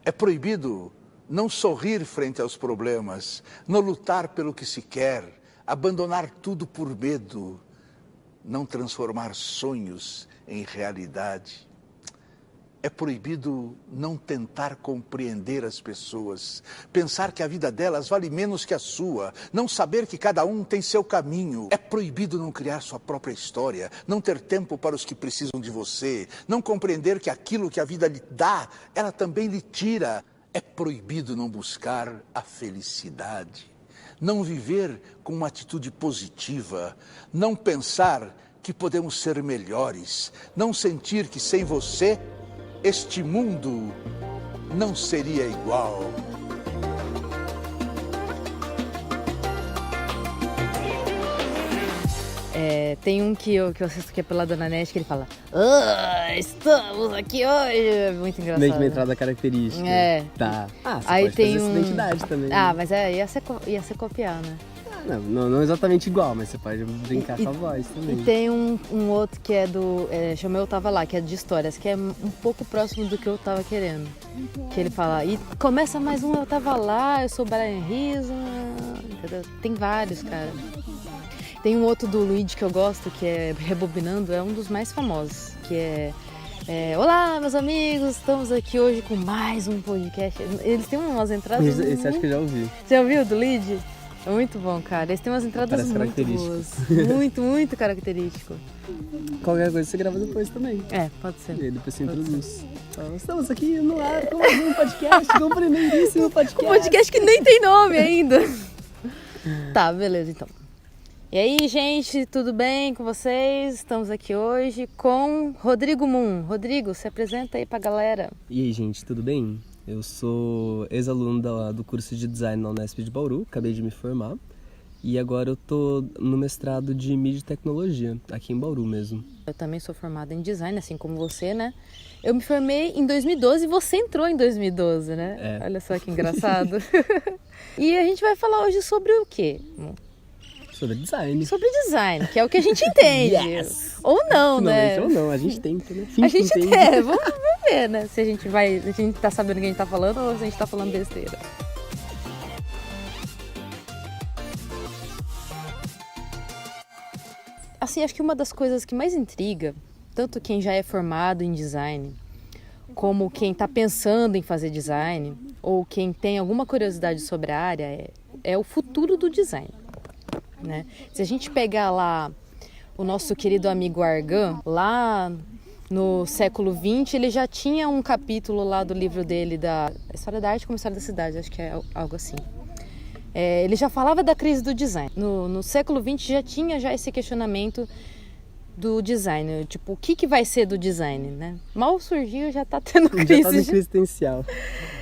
É proibido não sorrir frente aos problemas, não lutar pelo que se quer, abandonar tudo por medo, não transformar sonhos em realidade. É proibido não tentar compreender as pessoas, pensar que a vida delas vale menos que a sua, não saber que cada um tem seu caminho. É proibido não criar sua própria história, não ter tempo para os que precisam de você, não compreender que aquilo que a vida lhe dá, ela também lhe tira. É proibido não buscar a felicidade, não viver com uma atitude positiva, não pensar que podemos ser melhores, não sentir que sem você este mundo não seria igual. Tem um que eu assisto que é pela Dona Nete, que ele fala: estamos aqui hoje. É muito engraçado. Meio que uma entrada característica. É. Tá. Você Aí pode tem fazer essa identidade também. Mas ia ser copiar, né? Não exatamente igual, mas você pode brincar com a voz também. E tem um outro que é chama Eu Tava Lá, que é de histórias, que é um pouco próximo do que eu tava querendo. Que ele fala, e começa mais um Eu Tava Lá, eu sou Brian Rizzo, entendeu? Tem vários, cara. Tem um outro do Luigi que eu gosto, que é Rebobinando, é um dos mais famosos, que é olá, meus amigos, estamos aqui hoje com mais um podcast. Eles têm umas entradas... Esse acho que eu já ouvi. Você ouviu do Luigi? É muito bom, cara. Eles têm umas entradas muito boas. Muito, muito característico. Qualquer coisa você grava depois também. Pode ser. E aí depois você introduz. Então, estamos aqui no ar com mais um podcast, com o primeiríssimo podcast. Um podcast que nem tem nome ainda. Tá, beleza, então. E aí, gente, tudo bem com vocês? Estamos aqui hoje com Rodrigo Moon. Rodrigo, se apresenta aí pra galera. E aí, gente, tudo bem? Eu sou ex-aluno do curso de design na Unesp de Bauru, acabei de me formar. E agora eu tô no mestrado de mídia e tecnologia, aqui em Bauru mesmo. Eu também sou formada em design, assim como você, né? Eu me formei em 2012 e você entrou em 2012, né? Olha só que engraçado. E a gente vai falar hoje sobre o quê? Sobre design. Sobre design, que é o que a gente entende. Yes. Ou não, né? Ou não, a gente tenta, né? A gente vamos ver, né? Se a gente tá sabendo o que a gente tá falando ou se a gente tá falando besteira. Assim, acho que uma das coisas que mais intriga, tanto quem já é formado em design, como quem tá pensando em fazer design, ou quem tem alguma curiosidade sobre a área, é o futuro do design. Né? Se a gente pegar lá o nosso querido amigo Argan, lá no século XX, ele já tinha um capítulo lá do livro dele, da História da Arte como História da Cidade, acho que é algo assim. Ele já falava da crise do design. No século XX já tinha esse questionamento do design, tipo, o que vai ser do design, né? Mal surgiu, já tá tendo crise. Já tá no crise existencial.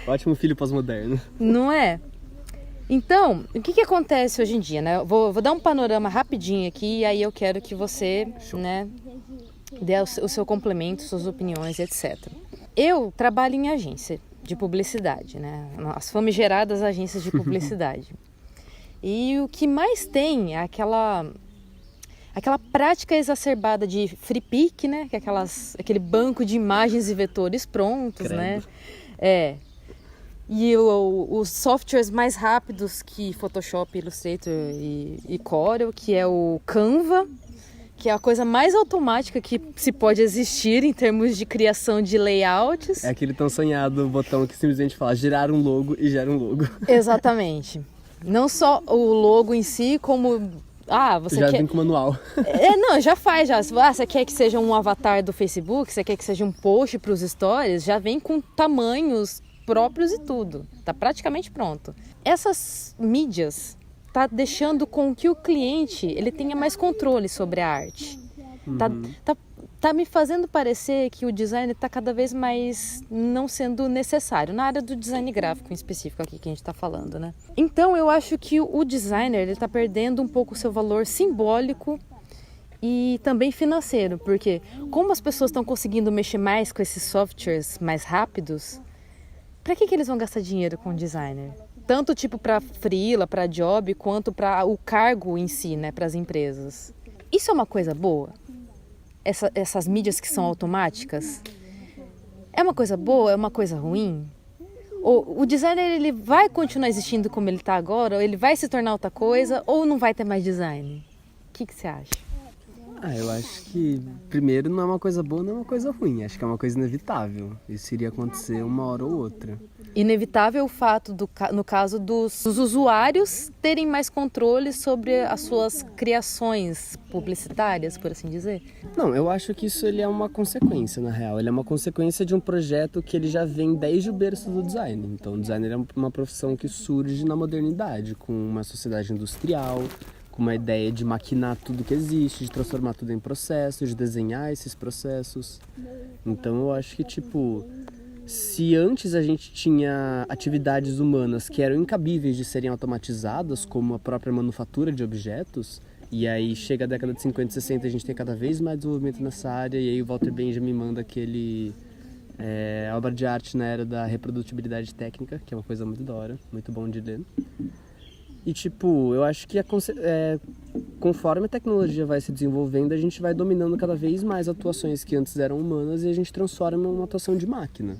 Ótimo filho pós-moderno. Não é? Então, o que acontece hoje em dia, né? Vou dar um panorama rapidinho aqui e aí eu quero que você, né, dê o seu complemento, suas opiniões, etc. Eu trabalho em agência de publicidade, né? As famigeradas agências de publicidade. E o que mais tem é aquela prática exacerbada de free pick, né? Que é aquele banco de imagens e vetores prontos, né? E os softwares mais rápidos que Photoshop, Illustrator e Corel, que é o Canva, que é a coisa mais automática que se pode existir em termos de criação de layouts. É aquele tão sonhado botão que simplesmente fala girar um logo e gera um logo. Exatamente. Não só o logo em si, como... você já quer... vem com manual. Não, já faz, já. Você quer que seja um avatar do Facebook, você quer que seja um post para os stories, já vem com tamanhos próprios e tudo. Tá praticamente pronto. Essas mídias tá deixando com que o cliente ele tenha mais controle sobre a arte. Tá me fazendo parecer que o design está cada vez mais não sendo necessário, na área do design gráfico em específico aqui que a gente está falando, né? Então eu acho que o designer ele tá perdendo um pouco o seu valor simbólico e também financeiro, porque como as pessoas estão conseguindo mexer mais com esses softwares mais rápidos, para que eles vão gastar dinheiro com designer? Tanto tipo para freela, para job, quanto para o cargo em si, né, para as empresas. Isso é uma coisa boa? Essas mídias que são automáticas? É uma coisa boa? É uma coisa ruim? O designer, ele vai continuar existindo como ele está agora? Ou ele vai se tornar outra coisa? Ou não vai ter mais design? O que você acha? Eu acho que, primeiro, não é uma coisa boa, não é uma coisa ruim. Acho que é uma coisa inevitável. Isso iria acontecer uma hora ou outra. Inevitável o fato, no caso dos usuários, terem mais controle sobre as suas criações publicitárias, por assim dizer? Não, eu acho que isso ele é uma consequência, na real. Ele é uma consequência de um projeto que ele já vem desde o berço do design. Então, o designer é uma profissão que surge na modernidade, com uma sociedade industrial, com uma ideia de maquinar tudo que existe, de transformar tudo em processos, de desenhar esses processos. Então eu acho que, se antes a gente tinha atividades humanas que eram incabíveis de serem automatizadas, como a própria manufatura de objetos, e aí chega a década de 50 e 60 a gente tem cada vez mais desenvolvimento nessa área, e aí o Walter Benjamin manda aquele obra de arte na era da reprodutibilidade técnica, que é uma coisa muito da hora, muito bom de ler. E eu acho que conforme a tecnologia vai se desenvolvendo, a gente vai dominando cada vez mais atuações que antes eram humanas e a gente transforma em uma atuação de máquina.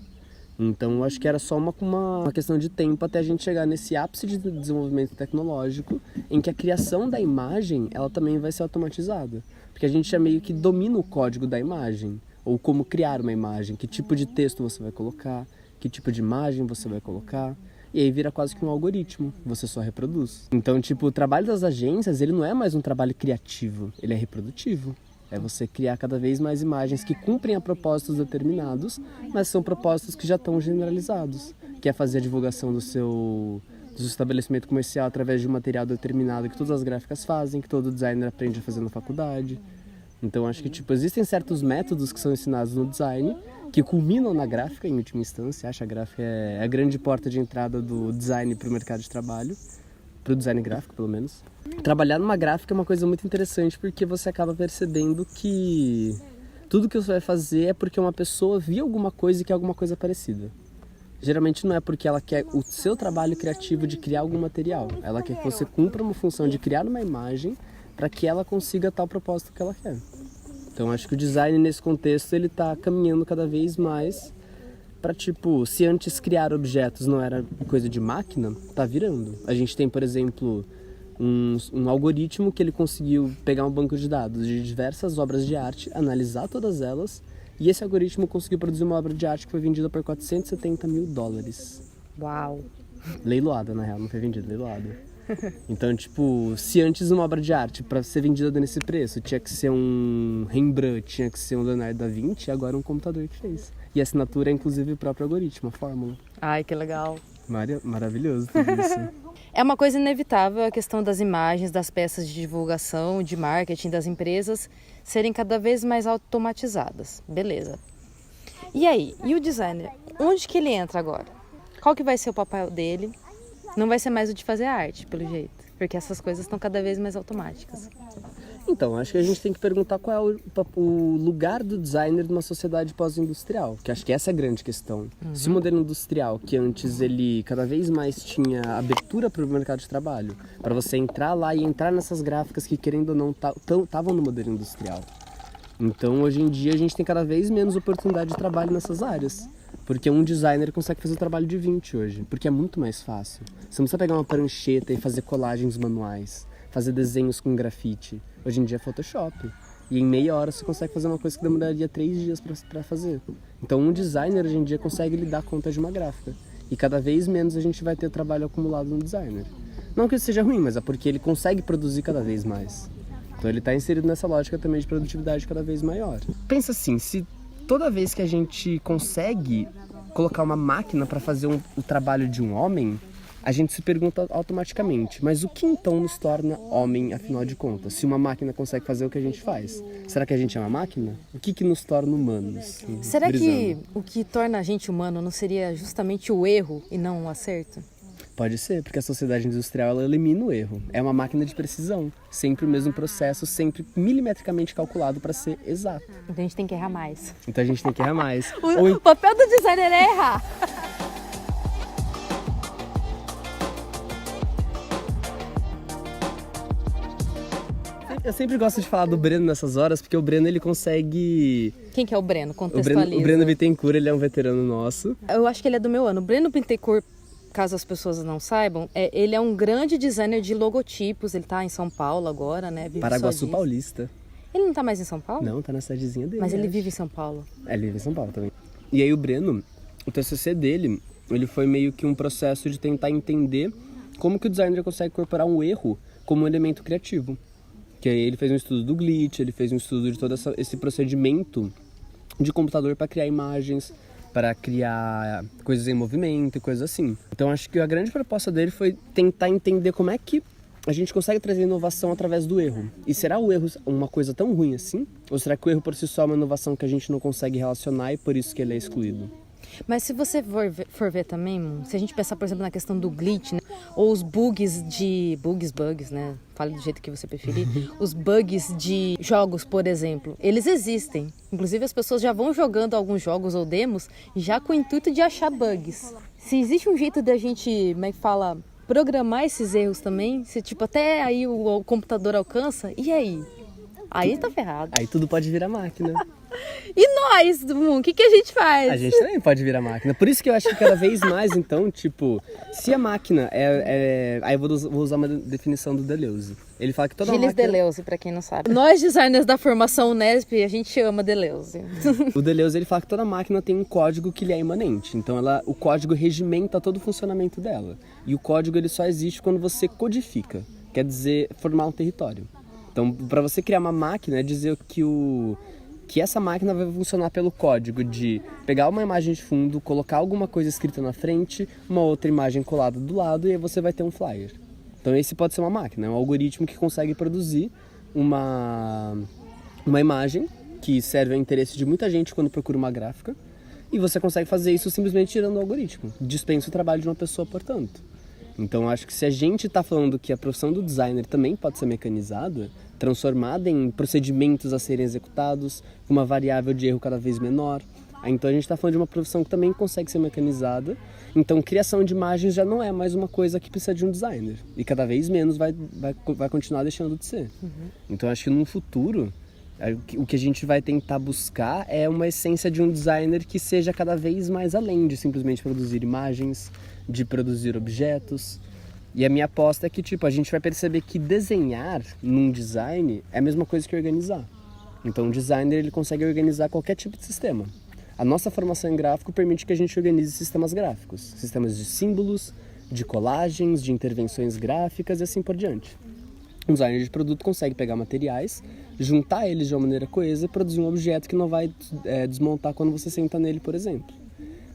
Então eu acho que era só uma questão de tempo até a gente chegar nesse ápice de desenvolvimento tecnológico em que a criação da imagem ela também vai ser automatizada. Porque a gente já meio que domina o código da imagem, ou como criar uma imagem, que tipo de texto você vai colocar, que tipo de imagem você vai colocar. E aí vira quase que um algoritmo, você só reproduz. Então, o trabalho das agências, ele não é mais um trabalho criativo, ele é reprodutivo. É você criar cada vez mais imagens que cumprem a propósitos determinados, mas são propósitos que já estão generalizados. Que é fazer a divulgação do seu estabelecimento comercial através de um material determinado que todas as gráficas fazem, que todo designer aprende a fazer na faculdade. Então, acho que, existem certos métodos que são ensinados no design, que culminam na gráfica, em última instância. Acho que a gráfica é a grande porta de entrada do design para o mercado de trabalho, para o design gráfico, pelo menos. Trabalhar numa gráfica é uma coisa muito interessante, porque você acaba percebendo que tudo que você vai fazer é porque uma pessoa viu alguma coisa e quer alguma coisa parecida. Geralmente não é porque ela quer o seu trabalho criativo de criar algum material. Ela quer que você cumpra uma função de criar uma imagem para que ela consiga tal propósito que ela quer. Então acho que o design nesse contexto ele está caminhando cada vez mais para se antes criar objetos não era coisa de máquina, tá virando. A gente tem, por exemplo, um algoritmo que ele conseguiu pegar um banco de dados de diversas obras de arte, analisar todas elas, e esse algoritmo conseguiu produzir uma obra de arte que foi vendida por $470 mil. Uau! Leiloada, na real, não foi vendida, leiloada. Então, se antes uma obra de arte, para ser vendida nesse preço, tinha que ser um Rembrandt, tinha que ser um Leonardo da Vinci, agora é um computador que fez. E a assinatura é, inclusive, o próprio algoritmo, a fórmula. Ai, que legal. Maravilhoso tudo isso. É uma coisa inevitável a questão das imagens, das peças de divulgação, de marketing das empresas serem cada vez mais automatizadas. Beleza. E aí? E o designer? Onde que ele entra agora? Qual que vai ser o papel dele? Não vai ser mais o de fazer arte, pelo jeito, porque essas coisas estão cada vez mais automáticas. Então, acho que a gente tem que perguntar qual é o lugar do designer numa sociedade pós-industrial, que acho que essa é a grande questão. Se o modelo industrial, que antes ele cada vez mais tinha abertura para o mercado de trabalho, para você entrar lá e entrar nessas gráficas que, querendo ou não, estavam no modelo industrial. Então, hoje em dia, a gente tem cada vez menos oportunidade de trabalho nessas áreas. Porque um designer consegue fazer o trabalho de 20 hoje, porque é muito mais fácil. Você não precisa pegar uma prancheta e fazer colagens manuais, fazer desenhos com grafite. Hoje em dia é Photoshop. E em meia hora você consegue fazer uma coisa que demoraria 3 dias para fazer. Então um designer hoje em dia consegue lhe dar conta de uma gráfica. E cada vez menos a gente vai ter trabalho acumulado no designer. Não que isso seja ruim, mas é porque ele consegue produzir cada vez mais. Então ele está inserido nessa lógica também de produtividade cada vez maior. Pensa assim, se toda vez que a gente consegue colocar uma máquina para fazer o trabalho de um homem, a gente se pergunta automaticamente, mas o que então nos torna homem, afinal de contas? Se uma máquina consegue fazer o que a gente faz, será que a gente é uma máquina? O que nos torna humanos? Será que o que torna a gente humano não seria justamente o erro e não o acerto? Pode ser, porque a sociedade industrial ela elimina o erro. É uma máquina de precisão. Sempre o mesmo processo, sempre milimetricamente calculado para ser exato. Então a gente tem que errar mais. O papel do designer é errar. Eu sempre gosto de falar do Breno nessas horas, porque o Breno, ele consegue... Quem que é o Breno? Contextualiza. O Breno Bittencourt, ele é um veterano nosso. Eu acho que ele é do meu ano. O Breno Bittencourt, caso as pessoas não saibam, ele é um grande designer de logotipos. Ele tá em São Paulo agora, né? Vive Paraguaçu Paulista. Ele não tá mais em São Paulo? Não, tá na cidadezinha dele. Mas ele vive em São Paulo. Ele vive em São Paulo também. E aí o Breno, o TCC dele, ele foi meio que um processo de tentar entender como que o designer consegue incorporar um erro como um elemento criativo. Que aí ele fez um estudo do glitch, ele fez um estudo de todo esse procedimento de computador para criar imagens, para criar coisas em movimento e coisas assim. Então acho que a grande proposta dele foi tentar entender como é que a gente consegue trazer inovação através do erro. E será o erro uma coisa tão ruim assim? Ou será que o erro por si só é uma inovação que a gente não consegue relacionar e por isso que ele é excluído? Mas se você for ver também, se a gente pensar, por exemplo, na questão do glitch, né? Ou os bugs, né? Fale do jeito que você preferir. Os bugs de jogos, por exemplo, eles existem. Inclusive, as pessoas já vão jogando alguns jogos ou demos já com o intuito de achar bugs. Se existe um jeito da gente, como é que fala, programar esses erros também, se tipo até aí o computador alcança, e aí? Aí tá ferrado. Aí tudo pode virar máquina. E nós, o que a gente faz? A gente também pode virar máquina. Por isso que eu acho que cada vez mais, então, tipo, se a máquina Aí eu vou usar uma definição do Deleuze. Ele fala que toda Gilles máquina... Deleuze, pra quem não sabe. Nós, designers da formação Unesp, a gente ama Deleuze. O Deleuze, ele fala que toda máquina tem um código que lhe é imanente. Então, o código regimenta todo o funcionamento dela. E o código, ele só existe quando você codifica. Quer dizer, formar um território. Então, para você criar uma máquina, é dizer que essa máquina vai funcionar pelo código de pegar uma imagem de fundo, colocar alguma coisa escrita na frente, uma outra imagem colada do lado, e aí você vai ter um flyer. Então esse pode ser uma máquina, é um algoritmo que consegue produzir uma imagem que serve ao interesse de muita gente quando procura uma gráfica, e você consegue fazer isso simplesmente tirando o algoritmo. Dispensa o trabalho de uma pessoa, portanto. Então acho que se a gente está falando que a profissão do designer também pode ser mecanizada, transformada em procedimentos a serem executados, com uma variável de erro cada vez menor, então a gente está falando de uma profissão que também consegue ser mecanizada. Então criação de imagens já não é mais uma coisa que precisa de um designer, e cada vez menos vai continuar deixando de ser. Então acho que no futuro o que a gente vai tentar buscar é uma essência de um designer que seja cada vez mais além de simplesmente produzir imagens, de produzir objetos. E a minha aposta é que a gente vai perceber que desenhar num design é a mesma coisa que organizar. Então o designer, ele consegue organizar qualquer tipo de sistema. A nossa formação em gráfico permite que a gente organize sistemas gráficos, sistemas de símbolos, de colagens, de intervenções gráficas e assim por diante. Um designer de produto consegue pegar materiais, juntar eles de uma maneira coesa e produzir um objeto que não vai desmontar quando você senta nele, por exemplo.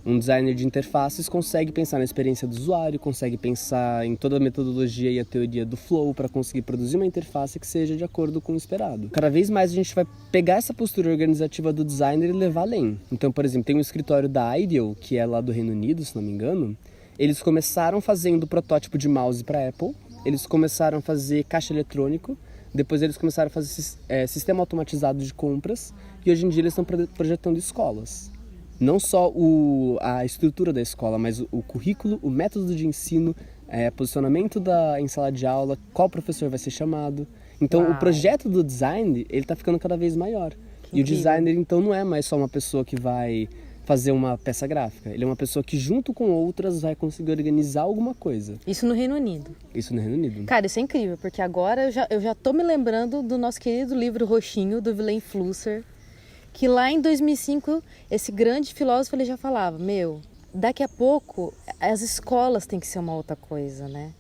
Um designer de interfaces consegue pensar na experiência do usuário, consegue pensar em toda a metodologia e a teoria do flow para conseguir produzir uma interface que seja de acordo com o esperado. Cada vez mais a gente vai pegar essa postura organizativa do designer e levar além. Então, por exemplo, tem um escritório da Ideal, que é lá do Reino Unido, se não me engano. Eles começaram fazendo protótipo de mouse para Apple, eles começaram a fazer caixa eletrônico, depois eles começaram a fazer sistema automatizado de compras, e hoje em dia eles estão projetando escolas. Não só a estrutura da escola, mas o currículo, o método de ensino, posicionamento em sala de aula, qual professor vai ser chamado. Então, Uau. O projeto do design, ele está ficando cada vez maior. E o designer, então, não é mais só uma pessoa que vai fazer uma peça gráfica. Ele é uma pessoa que, junto com outras, vai conseguir organizar alguma coisa. Isso no Reino Unido. Isso no Reino Unido. Cara, isso é incrível, porque agora eu já tô me lembrando do nosso querido livro Roxinho, do Vilém Flusser, que lá em 2005, esse grande filósofo, ele já falava, daqui a pouco as escolas têm que ser uma outra coisa, né?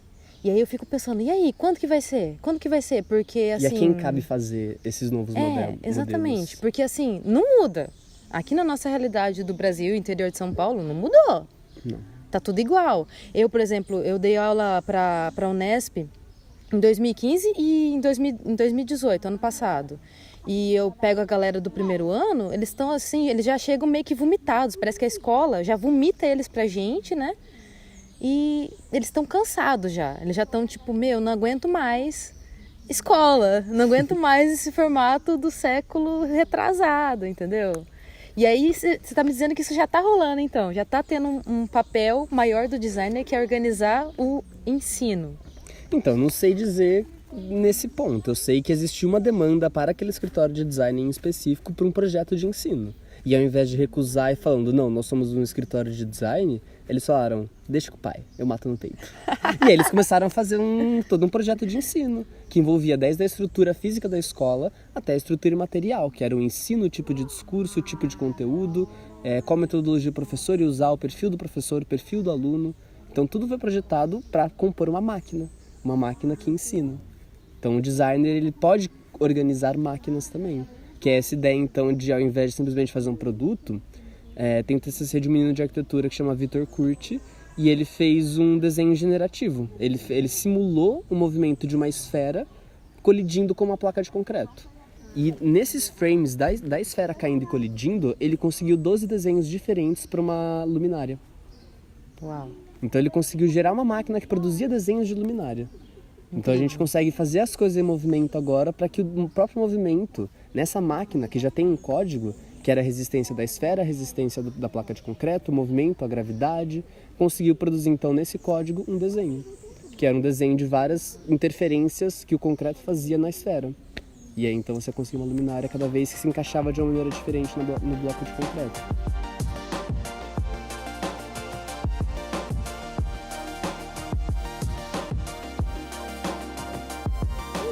E aí eu fico pensando, e aí, quando que vai ser? Quando que vai ser? Porque assim... E a quem cabe fazer esses novos modelos? Exatamente, porque assim, não muda. Aqui na nossa realidade do Brasil, interior de São Paulo, não mudou. Não. Tá tudo igual. Eu, por exemplo, eu dei aula para a Unesp em 2015 e em 2018, ano passado. E eu pego a galera do primeiro ano, eles estão assim, eles já chegam meio que vomitados. Parece que a escola já vomita eles pra gente, né? E eles estão cansados já. Eles já estão tipo, não aguento mais escola. Não aguento mais esse formato do século retrasado, entendeu? E aí você tá me dizendo que isso já tá rolando, então. Já tá tendo um papel maior do designer, que é organizar o ensino. Então, não sei dizer nesse ponto. Eu sei que existia uma demanda para aquele escritório de design em específico para um projeto de ensino. E ao invés de recusar e falando, não, nós somos um escritório de design, eles falaram, deixa com o pai, eu mato no peito. E aí eles começaram a fazer todo um projeto de ensino, que envolvia desde a estrutura física da escola até a estrutura material, que era o ensino, o tipo de discurso, o tipo de conteúdo, qual metodologia o professor ia usar, o perfil do professor, o perfil do aluno. Então tudo foi projetado para compor uma máquina que ensina. Então o designer ele pode organizar máquinas também. Que é essa ideia, então, de ao invés de simplesmente fazer um produto, tem um TCC de um menino de arquitetura que chama Vitor Curti, e ele fez um desenho generativo. Ele simulou o movimento de uma esfera colidindo com uma placa de concreto. E nesses frames da esfera caindo e colidindo, ele conseguiu 12 desenhos diferentes para uma luminária. Uau! Então ele conseguiu gerar uma máquina que produzia desenhos de luminária. Então a gente consegue fazer as coisas em movimento agora para que o próprio movimento, nessa máquina que já tem um código, que era a resistência da esfera, a resistência da placa de concreto, o movimento, a gravidade, conseguiu produzir então nesse código um desenho, que era um desenho de várias interferências que o concreto fazia na esfera. E aí então você conseguia uma luminária cada vez que se encaixava de uma maneira diferente no bloco de concreto.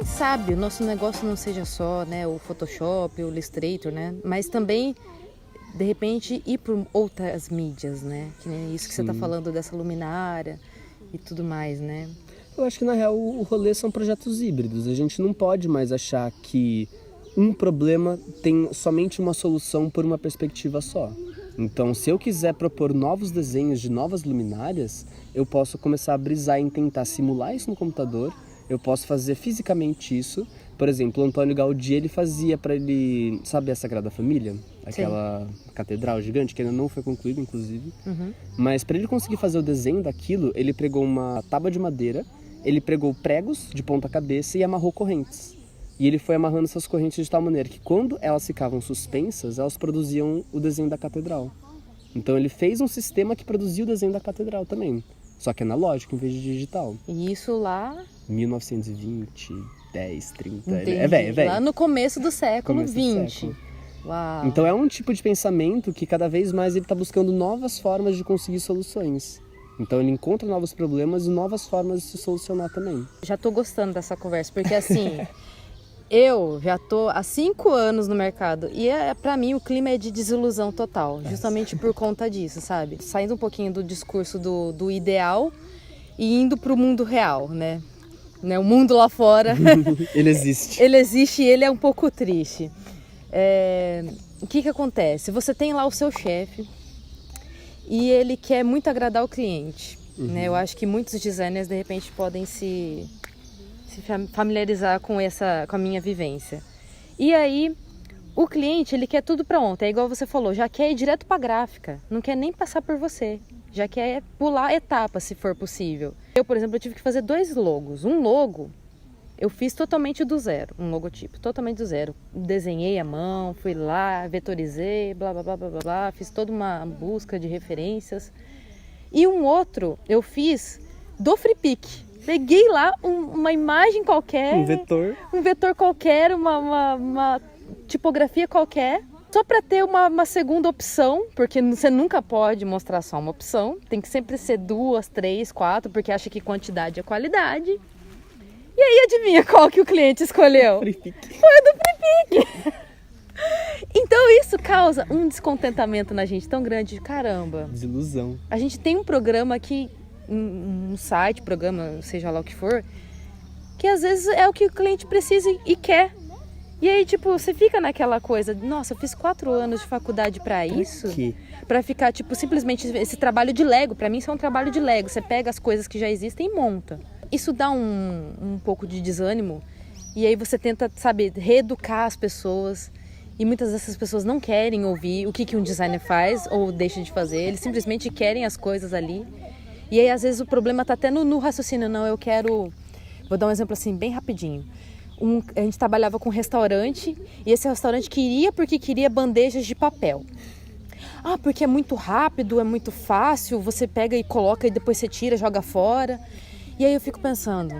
Sabe, o nosso negócio não seja só, né, o Photoshop, o Illustrator, né, mas também, de repente, ir para outras mídias, né, que nem isso que você está falando dessa luminária e tudo mais, né. Eu acho que, na real, o rolê são projetos híbridos. A gente não pode mais achar que um problema tem somente uma solução por uma perspectiva só. Então, se eu quiser propor novos desenhos de novas luminárias, eu posso começar a brisar em tentar simular isso no computador. Eu posso fazer fisicamente isso. Por exemplo, o Antônio Gaudí, ele fazia para ele... Sabe a Sagrada Família? Aquela catedral gigante, que ainda não foi concluída, inclusive. Uhum. Mas para ele conseguir fazer o desenho daquilo, ele pregou uma tábua de madeira, ele pregou pregos de ponta cabeça e amarrou correntes. E ele foi amarrando essas correntes de tal maneira que quando elas ficavam suspensas, elas produziam o desenho da catedral. Então ele fez um sistema que produzia o desenho da catedral também. Só que analógico em vez de digital. E isso lá... 1920, 10, 30... Entendi. É velho. Lá no começo do século XX. Uau. Então é um tipo de pensamento que cada vez mais ele está buscando novas formas de conseguir soluções. Então ele encontra novos problemas e novas formas de se solucionar também. Já tô gostando dessa conversa, porque assim... Eu já tô há 5 anos no mercado e pra mim o clima é de desilusão total, justamente por conta disso, sabe? Saindo um pouquinho do discurso do ideal e indo pro mundo real, né? O mundo lá fora... Ele existe. Ele existe e ele é um pouco triste. O que acontece? Você tem lá o seu chefe e ele quer muito agradar o cliente, né? Eu acho que muitos designers de repente podem se familiarizar com a minha vivência. E aí, o cliente, ele quer tudo pronto. É igual você falou, já quer ir direto para a gráfica. Não quer nem passar por você. Já quer pular etapas, se for possível. Eu, por exemplo, eu tive que fazer 2 logos. Um logo, eu fiz totalmente do zero. Um logotipo, totalmente do zero. Desenhei à mão, fui lá, vetorizei, blá, blá, blá, blá, blá, blá. Fiz toda uma busca de referências. E um outro, eu fiz do FreePic. Peguei lá uma imagem qualquer, um vetor qualquer, uma tipografia qualquer, só para ter uma segunda opção, porque você nunca pode mostrar só uma opção, tem que sempre ser 2, 3, 4, porque acha que quantidade é qualidade. E aí adivinha qual que o cliente escolheu? FreePic. Foi o do FreePic. Então isso causa um descontentamento na gente tão grande, caramba. Desilusão. A gente tem um programa que um site, programa, seja lá o que for, que às vezes é o que o cliente precisa e quer. E aí, tipo, você fica naquela coisa, nossa, eu fiz 4 anos de faculdade pra isso? Pra ficar, tipo, simplesmente esse trabalho de Lego. Pra mim isso é um trabalho de Lego. Você pega as coisas que já existem e monta. Isso dá um pouco de desânimo. E aí você tenta, sabe, reeducar as pessoas. E muitas dessas pessoas não querem ouvir o que um designer faz ou deixa de fazer. Eles simplesmente querem as coisas ali. E aí, às vezes, o problema está até no raciocínio. Não, eu quero... Vou dar um exemplo assim, bem rapidinho. A gente trabalhava com um restaurante e esse restaurante queria bandejas de papel. Ah, porque é muito rápido, é muito fácil, você pega e coloca e depois você tira, joga fora. E aí eu fico pensando,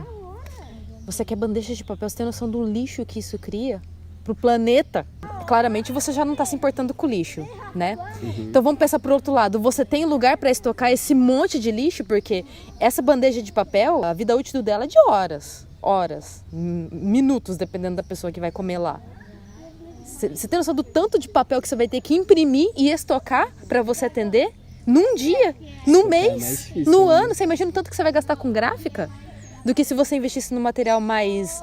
Você quer bandeja de papel, você tem noção do lixo que isso cria pro planeta? Claramente você já não está se importando com o lixo, né? Então vamos pensar pro outro lado. Você tem lugar para estocar esse monte de lixo? Porque essa bandeja de papel, a vida útil dela é de horas, minutos, dependendo da pessoa que vai comer lá. Você tem noção do tanto de papel que você vai ter que imprimir e estocar para você atender? Num dia, no mês, difícil, no ano. Você imagina o tanto que você vai gastar com gráfica? Do que se você investisse num material mais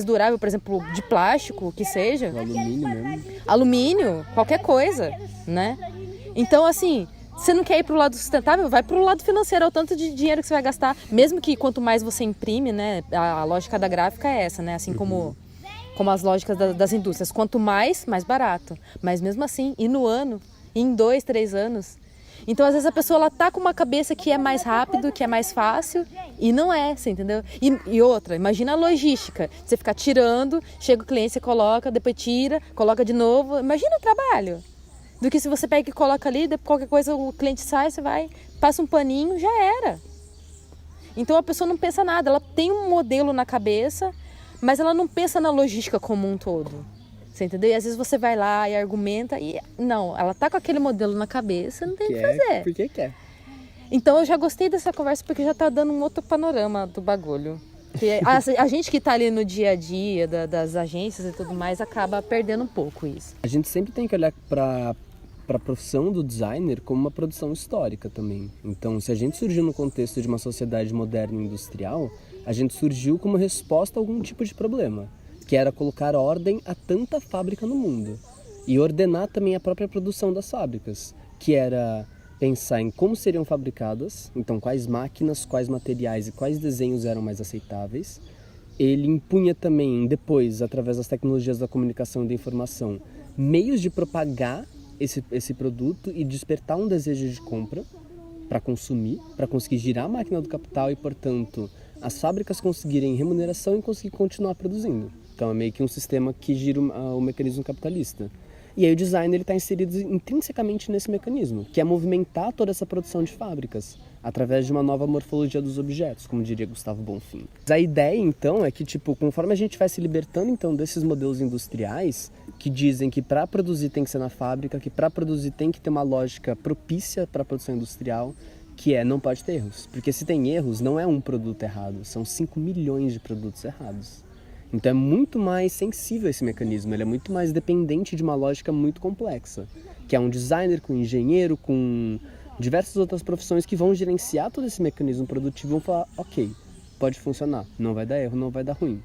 durável, por exemplo, de plástico, que seja. O alumínio mesmo. Alumínio, qualquer coisa, né? Então, assim, você não quer ir pro lado sustentável? Vai pro lado financeiro, é o tanto de dinheiro que você vai gastar. Mesmo que quanto mais você imprime, né? A lógica da gráfica é essa, né? Assim como as lógicas das indústrias. Quanto mais barato. Mas mesmo assim, e no ano, em 2, 3 anos... Então, às vezes, a pessoa ela tá com uma cabeça que é mais rápido, que é mais fácil, e não é, você entendeu? E outra, imagina a logística. Você ficar tirando, chega o cliente, você coloca, depois tira, coloca de novo. Imagina o trabalho. Do que se você pega e coloca ali, depois qualquer coisa o cliente sai, você vai, passa um paninho, já era. Então, a pessoa não pensa nada. Ela tem um modelo na cabeça, mas ela não pensa na logística como um todo. Você entendeu? E às vezes você vai lá e argumenta e... Não, ela tá com aquele modelo na cabeça, não tem o que fazer. Por que quer? Então eu já gostei dessa conversa porque já tá dando um outro panorama do bagulho. Que a gente que tá ali no dia a dia das agências e tudo mais acaba perdendo um pouco isso. A gente sempre tem que olhar para a profissão do designer como uma produção histórica também. Então, se a gente surgiu no contexto de uma sociedade moderna e industrial, a gente surgiu como resposta a algum tipo de problema, que era colocar ordem a tanta fábrica no mundo e ordenar também a própria produção das fábricas, que era pensar em como seriam fabricadas, então quais máquinas, quais materiais e quais desenhos eram mais aceitáveis. Ele impunha também, depois, através das tecnologias da comunicação e da informação, meios de propagar esse produto e despertar um desejo de compra para consumir, para conseguir girar a máquina do capital e, portanto, as fábricas conseguirem remuneração e conseguir continuar produzindo. Então é meio que um sistema que gira o mecanismo capitalista. E aí o design está inserido intrinsecamente nesse mecanismo, que é movimentar toda essa produção de fábricas, através de uma nova morfologia dos objetos, como diria Gustavo Bonfim. A ideia, então, é que, conforme a gente vai se libertando, então, desses modelos industriais, que dizem que para produzir tem que ser na fábrica, que para produzir tem que ter uma lógica propícia para a produção industrial, que não pode ter erros. Porque se tem erros, não é um produto errado, são 5 milhões de produtos errados. Então é muito mais sensível esse mecanismo, ele é muito mais dependente de uma lógica muito complexa, que é um designer com engenheiro, com diversas outras profissões que vão gerenciar todo esse mecanismo produtivo e vão falar, ok, pode funcionar, não vai dar erro, não vai dar ruim.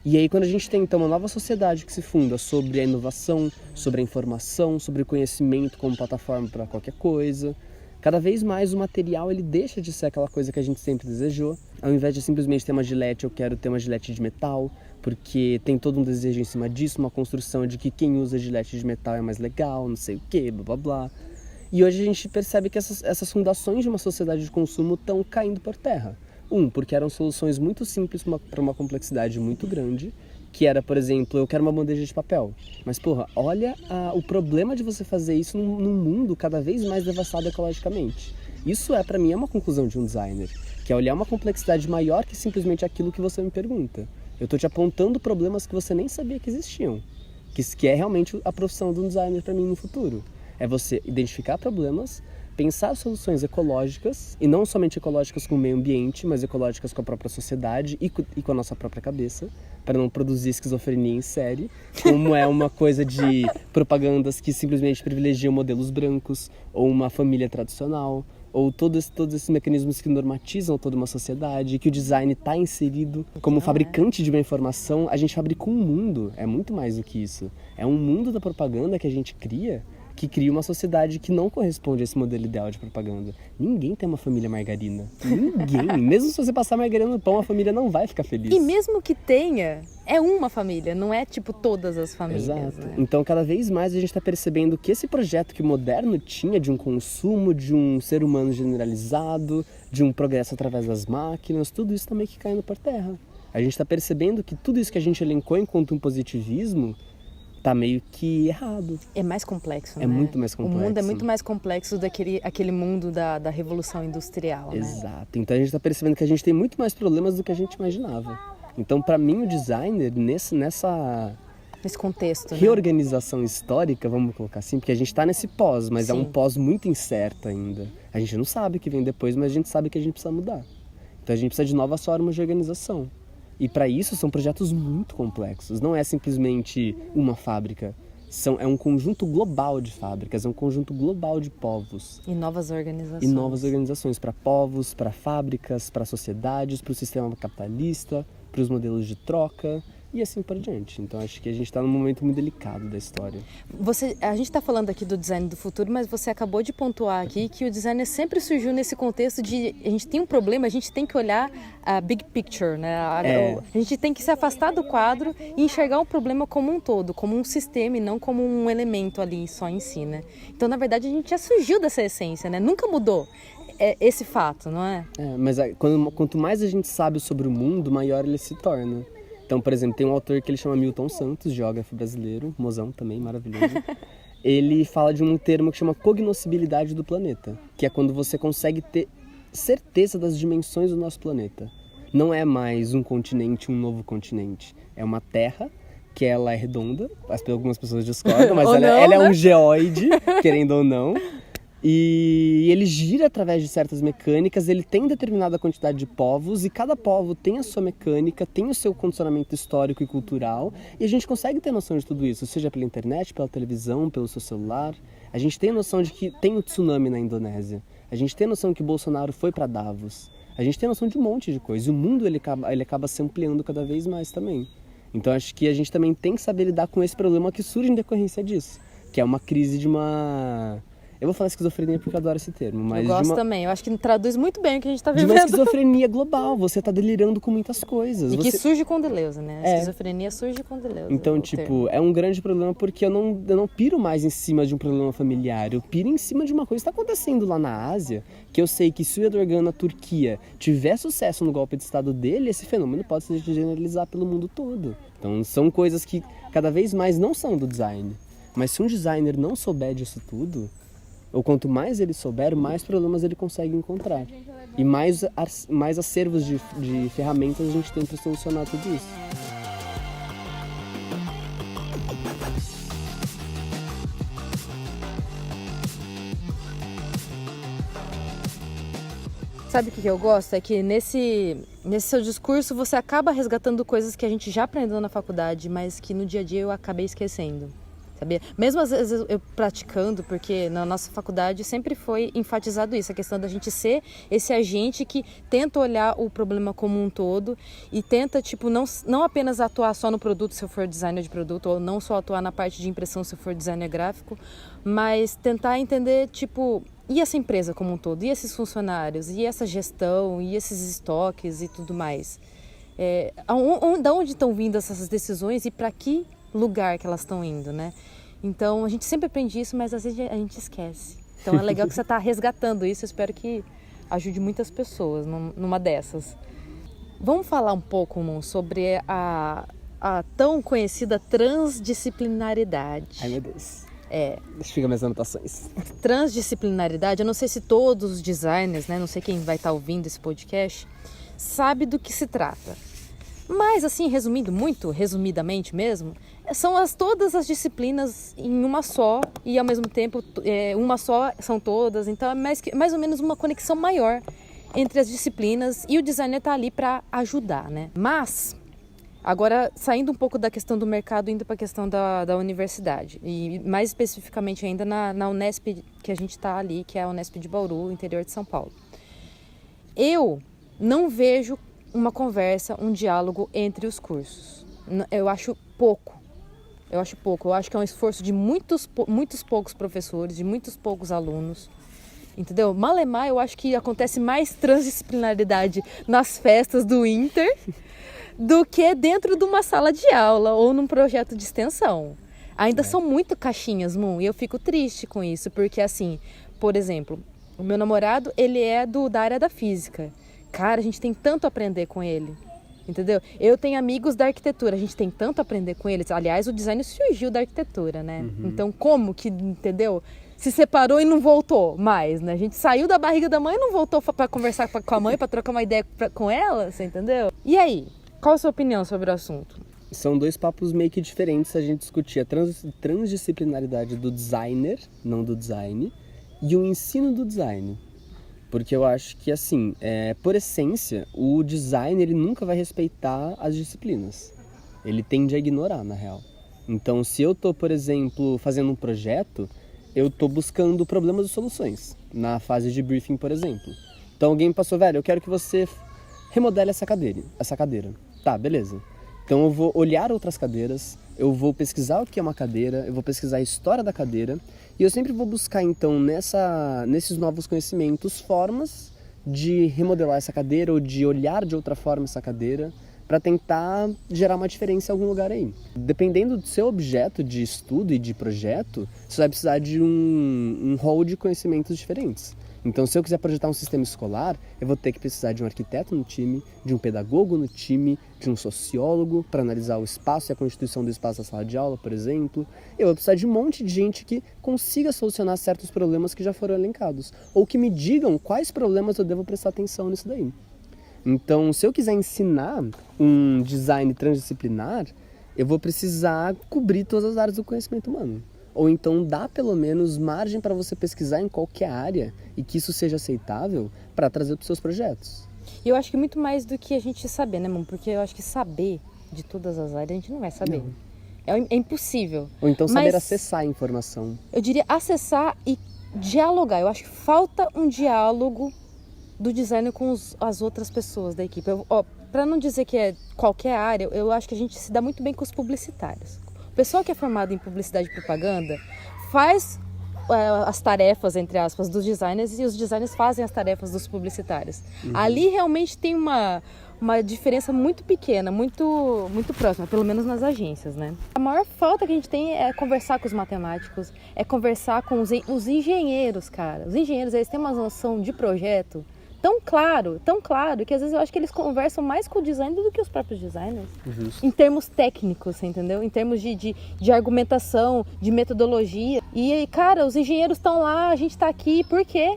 E aí quando a gente tem então uma nova sociedade que se funda sobre a inovação, sobre a informação, sobre o conhecimento como plataforma para qualquer coisa, cada vez mais o material ele deixa de ser aquela coisa que a gente sempre desejou. Ao invés de simplesmente ter uma gilete, eu quero ter uma gilete de metal, porque tem todo um desejo em cima disso, uma construção de que quem usa gilete de metal é mais legal, não sei o que, blá blá blá. E hoje a gente percebe que essas fundações de uma sociedade de consumo estão caindo por terra. Porque eram soluções muito simples para uma complexidade muito grande, que era, por exemplo, eu quero uma bandeja de papel. Mas, porra, olha o problema de você fazer isso num mundo cada vez mais devastado ecologicamente. Isso, para mim, é uma conclusão de um designer, que é olhar uma complexidade maior que simplesmente aquilo que você me pergunta. Eu estou te apontando problemas que você nem sabia que existiam, que é realmente a profissão de um designer para mim no futuro. É você identificar problemas, pensar soluções ecológicas, e não somente ecológicas com o meio ambiente, mas ecológicas com a própria sociedade e com a nossa própria cabeça, para não produzir esquizofrenia em série, como é uma coisa de propagandas que simplesmente privilegiam modelos brancos, ou uma família tradicional, ou todos esses mecanismos que normatizam toda uma sociedade, que o design está inserido como fabricante de uma informação. A gente fabrica um mundo, é muito mais do que isso. É um mundo da propaganda que a gente cria, que cria uma sociedade que não corresponde a esse modelo ideal de propaganda. Ninguém tem uma família margarina. Ninguém. Mesmo se você passar margarina no pão, a família não vai ficar feliz. E mesmo que tenha, é uma família, não é todas as famílias. Exato. Né? Então, cada vez mais a gente está percebendo que esse projeto que o moderno tinha de um consumo, de um ser humano generalizado, de um progresso através das máquinas, tudo isso está meio que caindo por terra. A gente está percebendo que tudo isso que a gente elencou enquanto um positivismo tá meio que errado. É mais complexo, né? É muito mais complexo. O mundo é muito mais complexo daquele mundo da Revolução Industrial, né? Exato. Então a gente tá percebendo que a gente tem muito mais problemas do que a gente imaginava. Então, para mim, o designer, nessa Nesse contexto, né? reorganização histórica, vamos colocar assim, porque a gente está nesse pós, mas é um Sim. pós muito incerto ainda. A gente não sabe o que vem depois, mas a gente sabe que a gente precisa mudar. Então a gente precisa de novas formas de organização. E para isso são projetos muito complexos. Não é simplesmente uma fábrica. É um conjunto global de fábricas, é um conjunto global de povos. E novas organizações. E novas organizações para povos, para fábricas, para sociedades, para o sistema capitalista, para os modelos de troca e assim por diante. Então acho que a gente está num momento muito delicado da história. A gente está falando aqui do design do futuro, mas você acabou de pontuar aqui que o design sempre surgiu nesse contexto de a gente tem um problema, a gente tem que olhar a big picture, né? A gente tem que se afastar do quadro e enxergar o problema como um todo, como um sistema e não como um elemento ali só em si, né? Então, na verdade, a gente já surgiu dessa essência, né? Nunca mudou esse fato, não é? Mas quanto mais a gente sabe sobre o mundo, maior ele se torna. Então, por exemplo, tem um autor que ele chama Milton Santos, geógrafo brasileiro, mozão também, maravilhoso. Ele fala de um termo que chama cognoscibilidade do planeta, que é quando você consegue ter certeza das dimensões do nosso planeta. Não é mais um continente, um novo continente. É uma terra, que ela é redonda, algumas pessoas discordam, mas ela é um geóide, querendo ou não. E ele gira através de certas mecânicas, ele tem determinada quantidade de povos e cada povo tem a sua mecânica, tem o seu condicionamento histórico e cultural e a gente consegue ter noção de tudo isso, seja pela internet, pela televisão, pelo seu celular. A gente tem noção de que tem o tsunami na Indonésia, a gente tem noção que Bolsonaro foi para Davos, a gente tem noção de um monte de coisa e o mundo ele acaba se ampliando cada vez mais também. Então acho que a gente também tem que saber lidar com esse problema que surge em decorrência disso, que é uma crise de uma... Eu vou falar esquizofrenia porque eu adoro esse termo, mas... Eu gosto também, eu acho que traduz muito bem o que a gente está vivendo. De uma esquizofrenia global, você está delirando com muitas coisas. E que surge com Deleuze, né? A esquizofrenia surge com Deleuze. Então, é um grande problema porque eu não piro mais em cima de um problema familiar, eu piro em cima de uma coisa que está acontecendo lá na Ásia, que eu sei que se o Erdogan na Turquia tiver sucesso no golpe de Estado dele, esse fenômeno pode se generalizar pelo mundo todo. Então, são coisas que cada vez mais não são do design. Mas se um designer não souber disso tudo... ou quanto mais ele souber, mais problemas ele consegue encontrar. E mais acervos de ferramentas a gente tem para solucionar tudo isso. Sabe o que eu gosto? É que nesse seu discurso você acaba resgatando coisas que a gente já aprendeu na faculdade, mas que no dia a dia eu acabei esquecendo. Sabia? Mesmo às vezes eu praticando, porque na nossa faculdade sempre foi enfatizado isso, a questão da gente ser esse agente que tenta olhar o problema como um todo e tenta, não apenas atuar só no produto se eu for designer de produto, ou não só atuar na parte de impressão se eu for designer gráfico, mas tentar entender, e essa empresa como um todo, e esses funcionários, e essa gestão, e esses estoques e tudo mais. Da onde estão vindo essas decisões e para que lugar que elas estão indo, né? Então, a gente sempre aprende isso, mas às vezes a gente esquece. Então, é legal que você está resgatando isso. Eu espero que ajude muitas pessoas numa dessas. Vamos falar um pouco, Mon, sobre a tão conhecida transdisciplinaridade. Ai, meu Deus. Deixa eu pegar minhas anotações. Transdisciplinaridade, eu não sei se todos os designers, né? Não sei quem vai estar ouvindo esse podcast, sabe do que se trata. Mas, assim, muito resumidamente mesmo, são todas as disciplinas em uma só e, ao mesmo tempo, uma só são todas. Então, é mais ou menos uma conexão maior entre as disciplinas e o designer está ali para ajudar, né? Mas, agora, saindo um pouco da questão do mercado, indo para a questão da universidade. E, mais especificamente ainda na Unesp, que a gente está ali, que é a Unesp de Bauru, interior de São Paulo. Eu não vejo uma conversa, um diálogo entre os cursos. Eu acho pouco. Eu acho que é um esforço de muitos poucos professores, de muitos poucos alunos. Entendeu? Malemar, eu acho que acontece mais transdisciplinaridade nas festas do Inter do que dentro de uma sala de aula ou num projeto de extensão. Ainda são muito caixinhas, Moon, e eu fico triste com isso, porque assim, por exemplo, o meu namorado, ele é da área da física. Cara, a gente tem tanto a aprender com ele, entendeu? Eu tenho amigos da arquitetura, a gente tem tanto a aprender com eles. Aliás, o design surgiu da arquitetura, né? Uhum. Então, como que, entendeu? Se separou e não voltou mais, né? A gente saiu da barriga da mãe e não voltou para conversar com a mãe, para trocar uma ideia com ela, você entendeu? E aí? Qual a sua opinião sobre o assunto? São dois papos meio que diferentes a gente discutir a transdisciplinaridade do designer, não do design, e o ensino do design. Porque eu acho que, assim, por essência, o design ele nunca vai respeitar as disciplinas. Ele tende a ignorar, na real. Então, se eu tô, por exemplo, fazendo um projeto, eu tô buscando problemas e soluções. Na fase de briefing, por exemplo. Então, alguém me passou, velho, eu quero que você remodele essa cadeira. Tá, beleza. Então, eu vou olhar outras cadeiras, eu vou pesquisar o que é uma cadeira, eu vou pesquisar a história da cadeira, e eu sempre vou buscar, então, nesses novos conhecimentos, formas de remodelar essa cadeira ou de olhar de outra forma essa cadeira, para tentar gerar uma diferença em algum lugar aí. Dependendo do seu objeto de estudo e de projeto, você vai precisar de um rol de conhecimentos diferentes. Então, se eu quiser projetar um sistema escolar, eu vou ter que precisar de um arquiteto no time, de um pedagogo no time, de um sociólogo para analisar o espaço e a constituição do espaço da sala de aula, por exemplo. Eu vou precisar de um monte de gente que consiga solucionar certos problemas que já foram elencados, ou que me digam quais problemas eu devo prestar atenção nisso daí. Então, se eu quiser ensinar um design transdisciplinar, eu vou precisar cobrir todas as áreas do conhecimento humano. Ou então dar pelo menos margem para você pesquisar em qualquer área e que isso seja aceitável para trazer para os seus projetos. E eu acho que muito mais do que a gente saber, né, mano? Porque eu acho que saber de todas as áreas a gente não vai saber. É impossível. Ou então saber acessar a informação. Eu diria acessar e dialogar. Eu acho que falta um diálogo do designer com as outras pessoas da equipe. Para não dizer que é qualquer área, eu acho que a gente se dá muito bem com os publicitários. O pessoal que é formado em publicidade e propaganda faz as tarefas, entre aspas, dos designers e os designers fazem as tarefas dos publicitários. Ali realmente tem uma diferença muito pequena, muito, muito próxima, pelo menos nas agências, né? A maior falta que a gente tem é conversar com os matemáticos, é conversar com os engenheiros, cara. Os engenheiros, eles têm uma noção de projeto tão claro, que às vezes eu acho que eles conversam mais com o designer do que os próprios designers. Justo. Em termos técnicos, entendeu? Em termos de argumentação, de metodologia. E, cara, os engenheiros estão lá, a gente está aqui, por quê?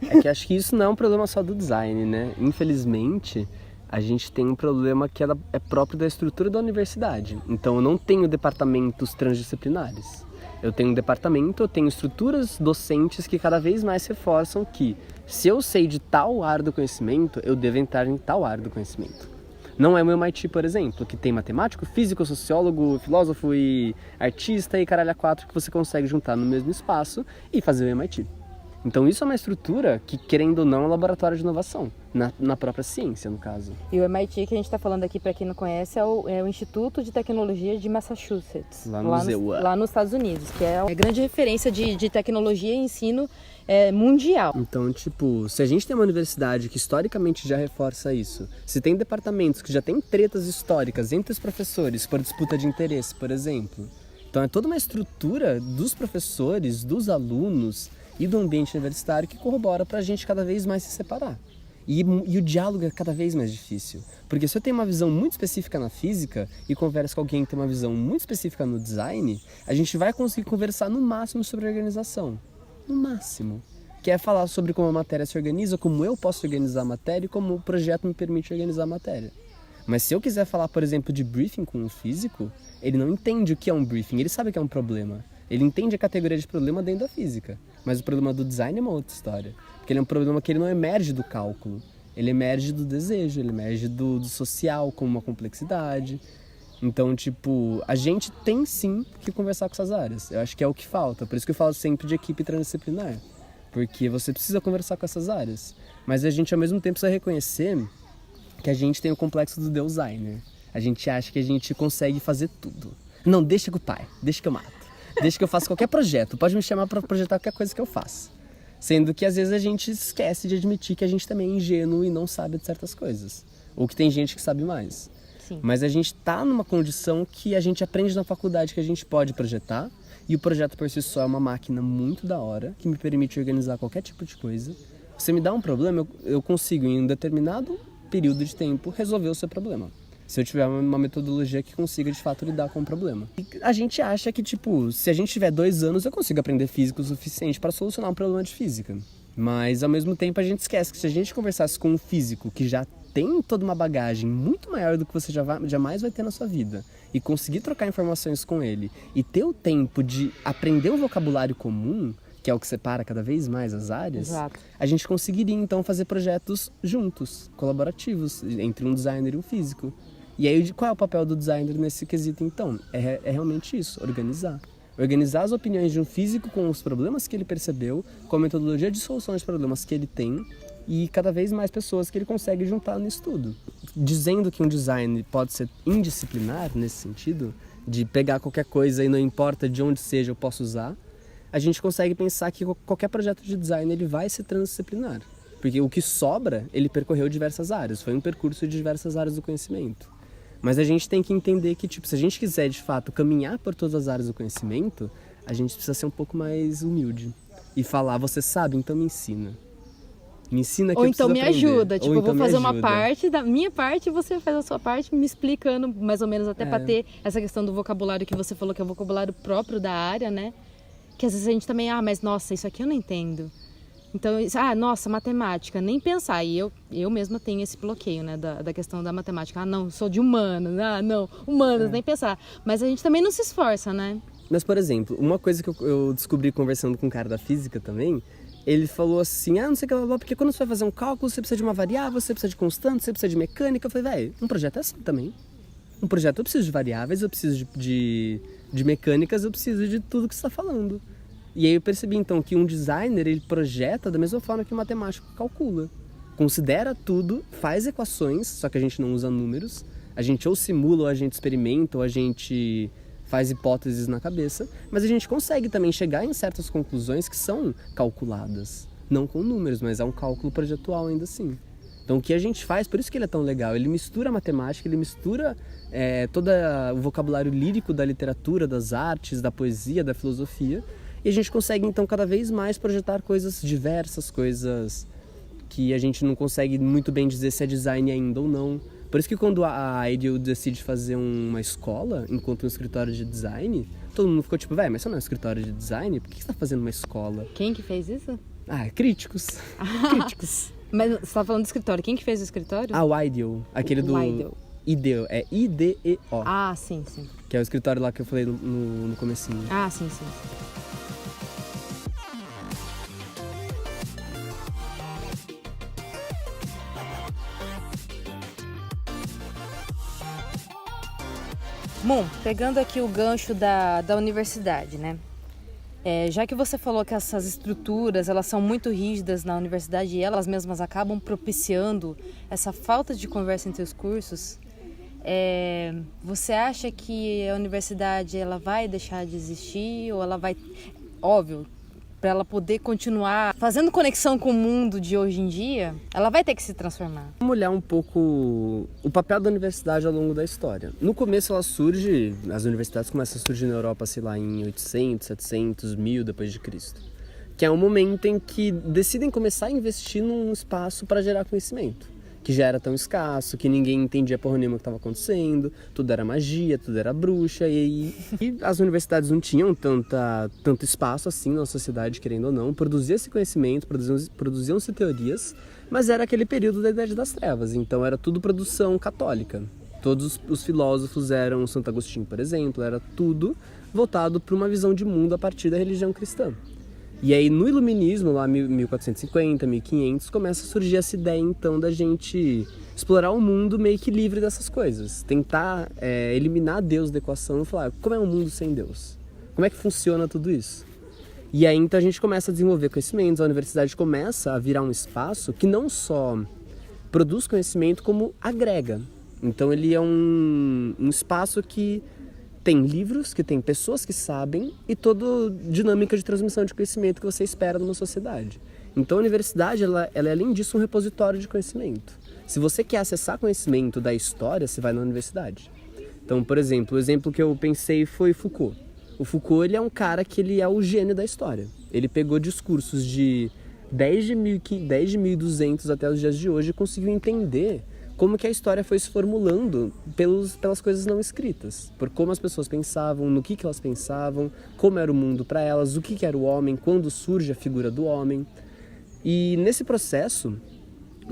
É que acho que isso não é um problema só do design, né? Infelizmente, a gente tem um problema que é próprio da estrutura da universidade. Então, eu não tenho departamentos transdisciplinares. Eu tenho um departamento, eu tenho estruturas docentes que cada vez mais reforçam que se eu sei de tal área do conhecimento, eu devo entrar em tal área do conhecimento. Não é o MIT, por exemplo, que tem matemático, físico, sociólogo, filósofo e artista e caralho a quatro que você consegue juntar no mesmo espaço e fazer o MIT. Então isso é uma estrutura que, querendo ou não, é um laboratório de inovação, na própria ciência, no caso. E o MIT que a gente está falando aqui, para quem não conhece, é o Instituto de Tecnologia de Massachusetts, lá nos Estados Unidos, que é a grande referência de tecnologia e ensino mundial. Então, tipo, se a gente tem uma universidade que historicamente já reforça isso, se tem departamentos que já tem tretas históricas entre os professores por disputa de interesse, por exemplo, então é toda uma estrutura dos professores, dos alunos e do ambiente universitário que corrobora para a gente cada vez mais se separar. E o diálogo é cada vez mais difícil. Porque se eu tenho uma visão muito específica na física e converso com alguém que tem uma visão muito específica no design, a gente vai conseguir conversar no máximo sobre organização. No máximo. Que é falar sobre como a matéria se organiza, como eu posso organizar a matéria e como o projeto me permite organizar a matéria. Mas se eu quiser falar, por exemplo, de briefing com um físico, ele não entende o que é um briefing, ele sabe o que é um problema. Ele entende a categoria de problema dentro da física. Mas o problema do design é uma outra história. Porque ele é um problema que ele não emerge do cálculo. Ele emerge do desejo, ele emerge do social como uma complexidade. Então, tipo, a gente tem sim que conversar com essas áreas. Eu acho que é o que falta. Por isso que eu falo sempre de equipe transdisciplinar. Porque você precisa conversar com essas áreas. Mas a gente, ao mesmo tempo, precisa reconhecer que a gente tem o complexo do designer. A gente acha que a gente consegue fazer tudo. Não, deixa com o pai, deixa que eu mato. Deixa que eu faça qualquer projeto. Pode me chamar para projetar qualquer coisa que eu faça. Sendo que às vezes a gente esquece de admitir que a gente também é ingênuo e não sabe de certas coisas. Ou que tem gente que sabe mais. Sim. Mas a gente tá numa condição que a gente aprende na faculdade que a gente pode projetar. E o projeto por si só é uma máquina muito da hora, que me permite organizar qualquer tipo de coisa. Você me dá um problema, eu consigo em um determinado período de tempo resolver o seu problema. Se eu tiver uma metodologia que consiga, de fato, lidar com o problema. E a gente acha que, tipo, se a gente tiver 2 anos, eu consigo aprender física o suficiente para solucionar um problema de física. Mas, ao mesmo tempo, a gente esquece que se a gente conversasse com um físico que já tem toda uma bagagem muito maior do que você jamais vai ter na sua vida, e conseguir trocar informações com ele, e ter o tempo de aprender um vocabulário comum, que é o que separa cada vez mais as áreas, Exato. a gente conseguiria, então, fazer projetos juntos, colaborativos, entre um designer e um físico. E aí, qual é o papel do designer nesse quesito, então? É realmente isso, organizar. Organizar as opiniões de um físico com os problemas que ele percebeu, com a metodologia de solução de problemas que ele tem, e cada vez mais pessoas que ele consegue juntar no estudo. Dizendo que um design pode ser indisciplinar, nesse sentido, de pegar qualquer coisa e não importa de onde seja, eu posso usar, a gente consegue pensar que qualquer projeto de design ele vai ser transdisciplinar. Porque o que sobra, ele percorreu diversas áreas, foi um percurso de diversas áreas do conhecimento. Mas a gente tem que entender que, tipo, se a gente quiser, de fato, caminhar por todas as áreas do conhecimento, a gente precisa ser um pouco mais humilde. E falar, você sabe, então me ensina. Me ensina que Ou eu então preciso me aprender. ajuda, tipo, Ou eu então vou fazer me uma ajuda. parte da minha parte e você faz a sua parte me explicando mais ou menos até pra ter essa questão do vocabulário que você falou que é o vocabulário próprio da área, né? Que às vezes a gente também, mas nossa, isso aqui eu não entendo. Então, nossa, matemática, nem pensar. E eu mesma tenho esse bloqueio, né, da questão da matemática. Não, sou de humanas. Não, humanas, nem pensar. Mas a gente também não se esforça, né? Mas, por exemplo, uma coisa que eu descobri conversando com um cara da física também, ele falou assim, não sei o que, blá, blá, porque quando você vai fazer um cálculo, você precisa de uma variável, você precisa de constante, você precisa de mecânica. Eu falei, velho, um projeto é assim também. Um projeto eu preciso de variáveis, eu preciso de mecânicas, eu preciso de tudo que você está falando. E aí eu percebi então que um designer ele projeta da mesma forma que um matemático calcula. Considera tudo, faz equações, só que a gente não usa números. A gente ou simula, ou a gente experimenta, ou a gente faz hipóteses na cabeça. Mas a gente consegue também chegar em certas conclusões que são calculadas. Não com números, mas é um cálculo projetual ainda assim. Então o que a gente faz, por isso que ele é tão legal, ele mistura a matemática, ele mistura todo o vocabulário lírico da literatura, das artes, da poesia, da filosofia. E a gente consegue, então, cada vez mais projetar coisas diversas, coisas que a gente não consegue muito bem dizer se é design ainda ou não. Por isso que quando a IDEO decide fazer uma escola, enquanto um escritório de design, todo mundo ficou tipo, mas você não é um escritório de design? Por que você está fazendo uma escola? Quem que fez isso? Críticos. Críticos. Mas você tá falando do escritório. Quem que fez o escritório? O IDEO, aquele do... IDEO. IDEO, é IDEO. Sim. Que é o escritório lá que eu falei no comecinho. Sim. Bom, pegando aqui o gancho da universidade, né? Já que você falou que essas estruturas elas são muito rígidas na universidade e elas mesmas acabam propiciando essa falta de conversa entre os cursos, você acha que a universidade ela vai deixar de existir ou ela vai, óbvio, para ela poder continuar fazendo conexão com o mundo de hoje em dia, ela vai ter que se transformar? Vamos olhar um pouco o papel da universidade ao longo da história. No começo ela surge, as universidades começam a surgir na Europa, sei lá, em 800, 700, 1000 depois de Cristo. Que é um momento em que decidem começar a investir num espaço para gerar conhecimento. Que já era tão escasso, que ninguém entendia porra nenhuma o que estava acontecendo, tudo era magia, tudo era bruxa, e as universidades não tinham tanto espaço assim na sociedade, querendo ou não, produzia esse conhecimento, produziam-se teorias, mas era aquele período da Idade das Trevas, então era tudo produção católica. Todos os filósofos eram Santo Agostinho, por exemplo, era tudo voltado para uma visão de mundo a partir da religião cristã. E aí no Iluminismo, lá 1450, 1500, começa a surgir essa ideia então da gente explorar o mundo meio que livre dessas coisas. Tentar eliminar Deus da equação e falar, como é um mundo sem Deus? Como é que funciona tudo isso? E aí então a gente começa a desenvolver conhecimentos, a universidade começa a virar um espaço que não só produz conhecimento, como agrega. Então ele é um espaço que tem livros, que tem pessoas que sabem e toda dinâmica de transmissão de conhecimento que você espera numa sociedade. Então a universidade, ela é além disso um repositório de conhecimento. Se você quer acessar conhecimento da história, você vai na universidade. Então, por exemplo, o exemplo que eu pensei foi Foucault. O Foucault, ele é um cara que ele é o gênio da história. Ele pegou discursos de 10 de 1200 até os dias de hoje e conseguiu entender como que a história foi se formulando pelas coisas não escritas, por como as pessoas pensavam, no que elas pensavam, como era o mundo para elas, o que era o homem, quando surge a figura do homem. E nesse processo,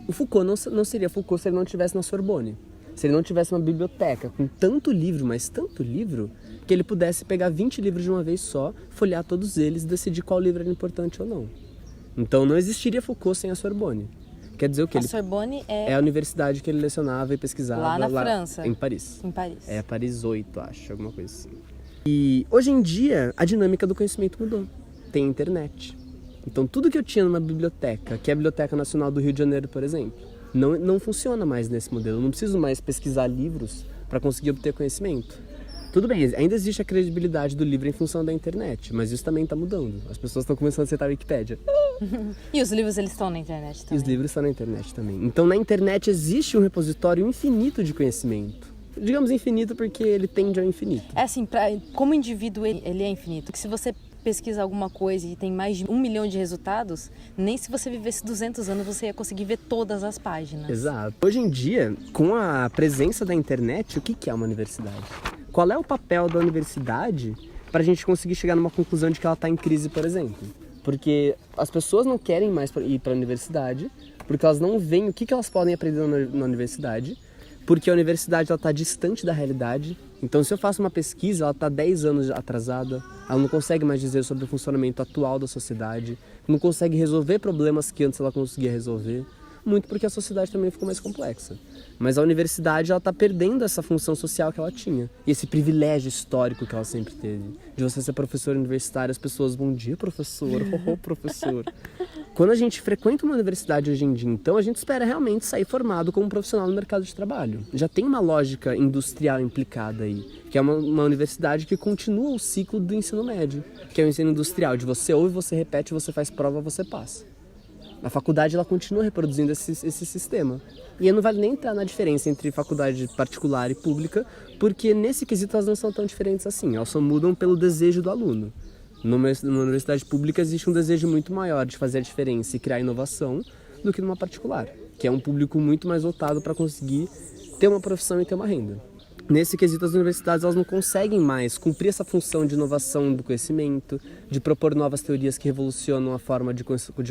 o Foucault não seria Foucault se ele não estivesse na Sorbonne. Se ele não tivesse uma biblioteca com tanto livro, mas tanto livro, que ele pudesse pegar 20 livros de uma vez só, folhear todos eles e decidir qual livro era importante ou não. Então não existiria Foucault sem a Sorbonne. Quer dizer o quê? A Sorbonne é a universidade que ele lecionava e pesquisava lá na França. Em Paris. Em Paris. É Paris 8, acho, alguma coisa assim. E hoje em dia, a dinâmica do conhecimento mudou. Tem internet. Então tudo que eu tinha numa biblioteca, que é a Biblioteca Nacional do Rio de Janeiro, por exemplo, não funciona mais nesse modelo. Eu não preciso mais pesquisar livros para conseguir obter conhecimento. Tudo bem, ainda existe a credibilidade do livro em função da internet, mas isso também está mudando. As pessoas estão começando a aceitar a Wikipédia. E os livros, eles estão na internet também. E os livros estão na internet também. Então, na internet existe um repositório infinito de conhecimento. Digamos infinito porque ele tende ao infinito. É assim, como indivíduo, ele é infinito. Porque se você pesquisa alguma coisa e tem mais de 1 milhão de resultados, nem se você vivesse 200 anos você ia conseguir ver todas as páginas. Exato. Hoje em dia, com a presença da internet, o que é uma universidade? Qual é o papel da universidade para a gente conseguir chegar numa conclusão de que ela está em crise, por exemplo? Porque as pessoas não querem mais ir para a universidade, porque elas não veem o que elas podem aprender na universidade, porque a universidade está distante da realidade. Então, se eu faço uma pesquisa, ela está 10 anos atrasada, ela não consegue mais dizer sobre o funcionamento atual da sociedade, não consegue resolver problemas que antes ela conseguia resolver, muito porque a sociedade também ficou mais complexa. Mas a universidade está perdendo essa função social que ela tinha, e esse privilégio histórico que ela sempre teve, de você ser professor universitário, as pessoas, bom dia, professor, professor. Quando a gente frequenta uma universidade hoje em dia, então, a gente espera realmente sair formado como profissional no mercado de trabalho. Já tem uma lógica industrial implicada aí, que é uma universidade que continua o ciclo do ensino médio, que é o ensino industrial, de você ouve, você repete, você faz prova, você passa. A faculdade, ela continua reproduzindo esse sistema. E aí não vale nem entrar na diferença entre faculdade particular e pública, porque nesse quesito elas não são tão diferentes assim, elas só mudam pelo desejo do aluno. Numa universidade pública existe um desejo muito maior de fazer a diferença e criar inovação do que numa particular, que é um público muito mais voltado para conseguir ter uma profissão e ter uma renda. Nesse quesito, as universidades elas não conseguem mais cumprir essa função de inovação do conhecimento, de propor novas teorias que revolucionam a forma de